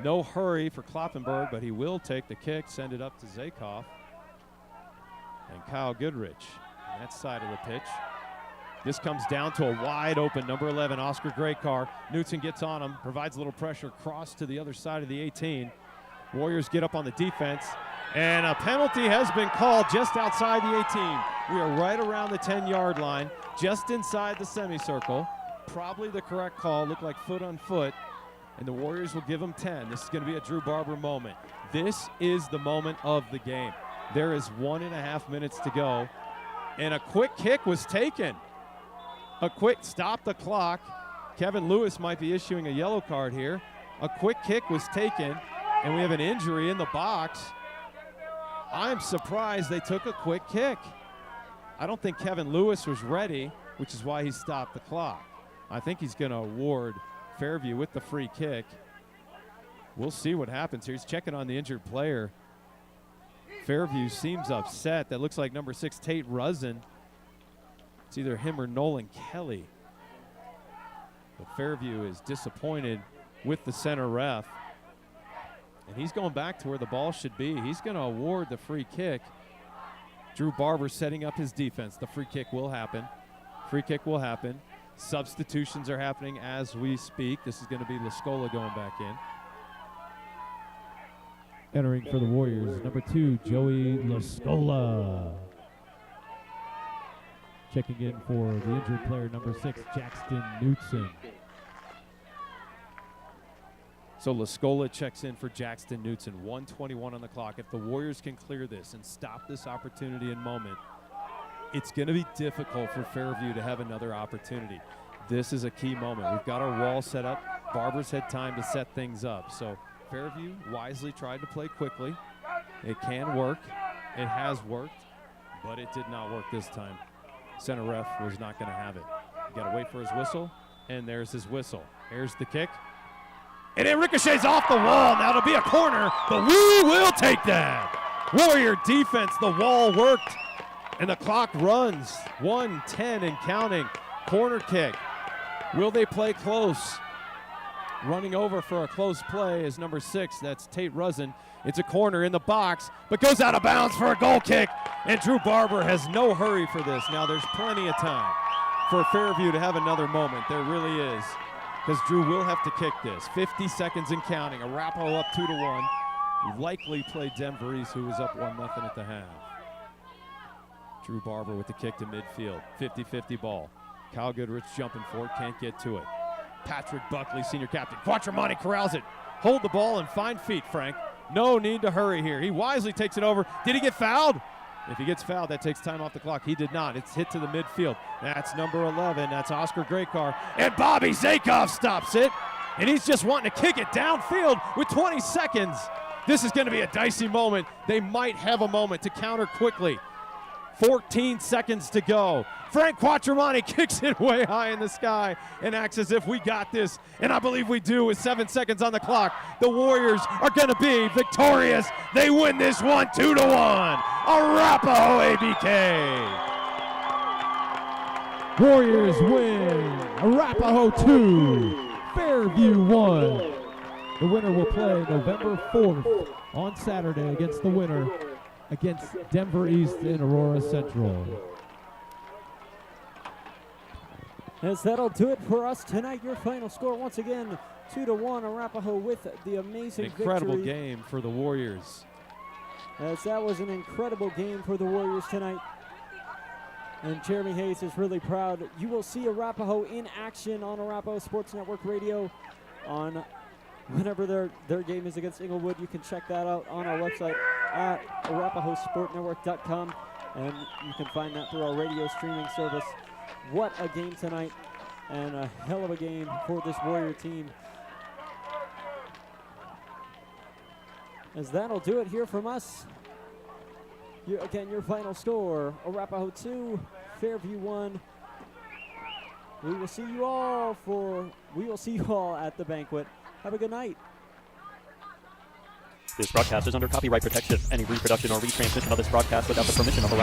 No hurry for Kloppenberg, but he will take the kick, send it up to Zakoff. And Kyle Goodrich on that side of the pitch. This comes down to a wide open number 11, Oscar Graycar. Knutson gets on him, provides a little pressure, cross to the other side of the 18. Warriors get up on the defense, and a penalty has been called just outside the 18. We are right around the 10-yard line, just inside the semicircle. Probably the correct call, looked like foot on foot, and the Warriors will give them 10. This is going to be a Drew Barber moment. This is the moment of the game. There is 1.5 minutes to go, and a quick kick was taken. A quick stop the clock. Kevin Lewis might be issuing a yellow card here. A quick kick was taken, and we have an injury in the box. I'm surprised they took a quick kick. I don't think Kevin Lewis was ready, which is why he stopped the clock. I think he's going to award Fairview with the free kick. We'll see what happens here. He's checking on the injured player. Fairview seems upset. That looks like number 6, Tate Rusin. It's either him or Nolan Kelly. But Fairview is disappointed with the center ref. And he's going back to where the ball should be. He's going to award the free kick. Drew Barber setting up his defense. The free kick will happen. Free kick will happen. Substitutions are happening as we speak. This is going to be Lascola going back in. Entering for the Warriors, number 2, Joey Lascola. Checking in for the injured player, number 6, Jackson Knutson. So Lascola checks in for Jackson Knutson. 1:21 on the clock. If the Warriors can clear this and stop this opportunity and moment, it's going to be difficult for Fairview to have another opportunity. This is a key moment. We've got our wall set up. Barber's had time to set things up. So Fairview wisely tried to play quickly. It can work. It has worked, but it did not work this time. Center ref was not going to have it. You got to wait for his whistle, and there's his whistle. Here's the kick. And it ricochets off the wall. Now it'll be a corner, but we will take that. Warrior defense, the wall worked, and the clock runs. 1:10 and counting. Corner kick. Will they play close? Running over for a close play is number 6. That's Tate Rusin. It's a corner in the box, but goes out of bounds for a goal kick. And Drew Barber has no hurry for this. Now there's plenty of time for Fairview to have another moment. There really is. Because Drew will have to kick this. 50 seconds and counting. Arapahoe up 2-1. Likely played Denver East, who was up 1-0 at the half. Drew Barber with the kick to midfield. 50-50 ball. Kyle Goodrich jumping for it, can't get to it. Patrick Buckley, senior captain. Quattromani corrals it. Hold the ball and find feet, Frank. No need to hurry here. He wisely takes it over. Did he get fouled? If he gets fouled, that takes time off the clock. He did not. It's hit to the midfield. That's number 11. That's Oscar Graycar. And Bobby Zakoff stops it. And he's just wanting to kick it downfield with 20 seconds. This is going to be a dicey moment. They might have a moment to counter quickly. 14 seconds to go. Frank Quattromani kicks it way high in the sky and acts as if we got this. And I believe we do with 7 seconds on the clock. The Warriors are going to be victorious. They win this one 2-1. Arapahoe ABK. Warriors win. Arapahoe 2, Fairview 1. The winner will play November 4th on Saturday against the winner against Denver East in Aurora Central. As that'll do it for us tonight. Your final score once again 2-1. Arapahoe with the amazing Incredible victory. game for the Warriors. As that was an incredible game for the Warriors tonight. And Jeremy Hayes is really proud. You will see Arapahoe in action on Arapahoe Sports Network Radio on whenever their game is against Inglewood. You can check that out on our website at arapahoesportnetwork.com, and you can find that through our radio streaming service. What a game tonight, and a hell of a game for this Warrior team. As that'll do it here from us. Again, your final score, Arapahoe 2, Fairview 1. We will see you all at the banquet. Have a good night. This broadcast is under copyright protection. Any reproduction or retransmission of this broadcast without the permission of Arapahoe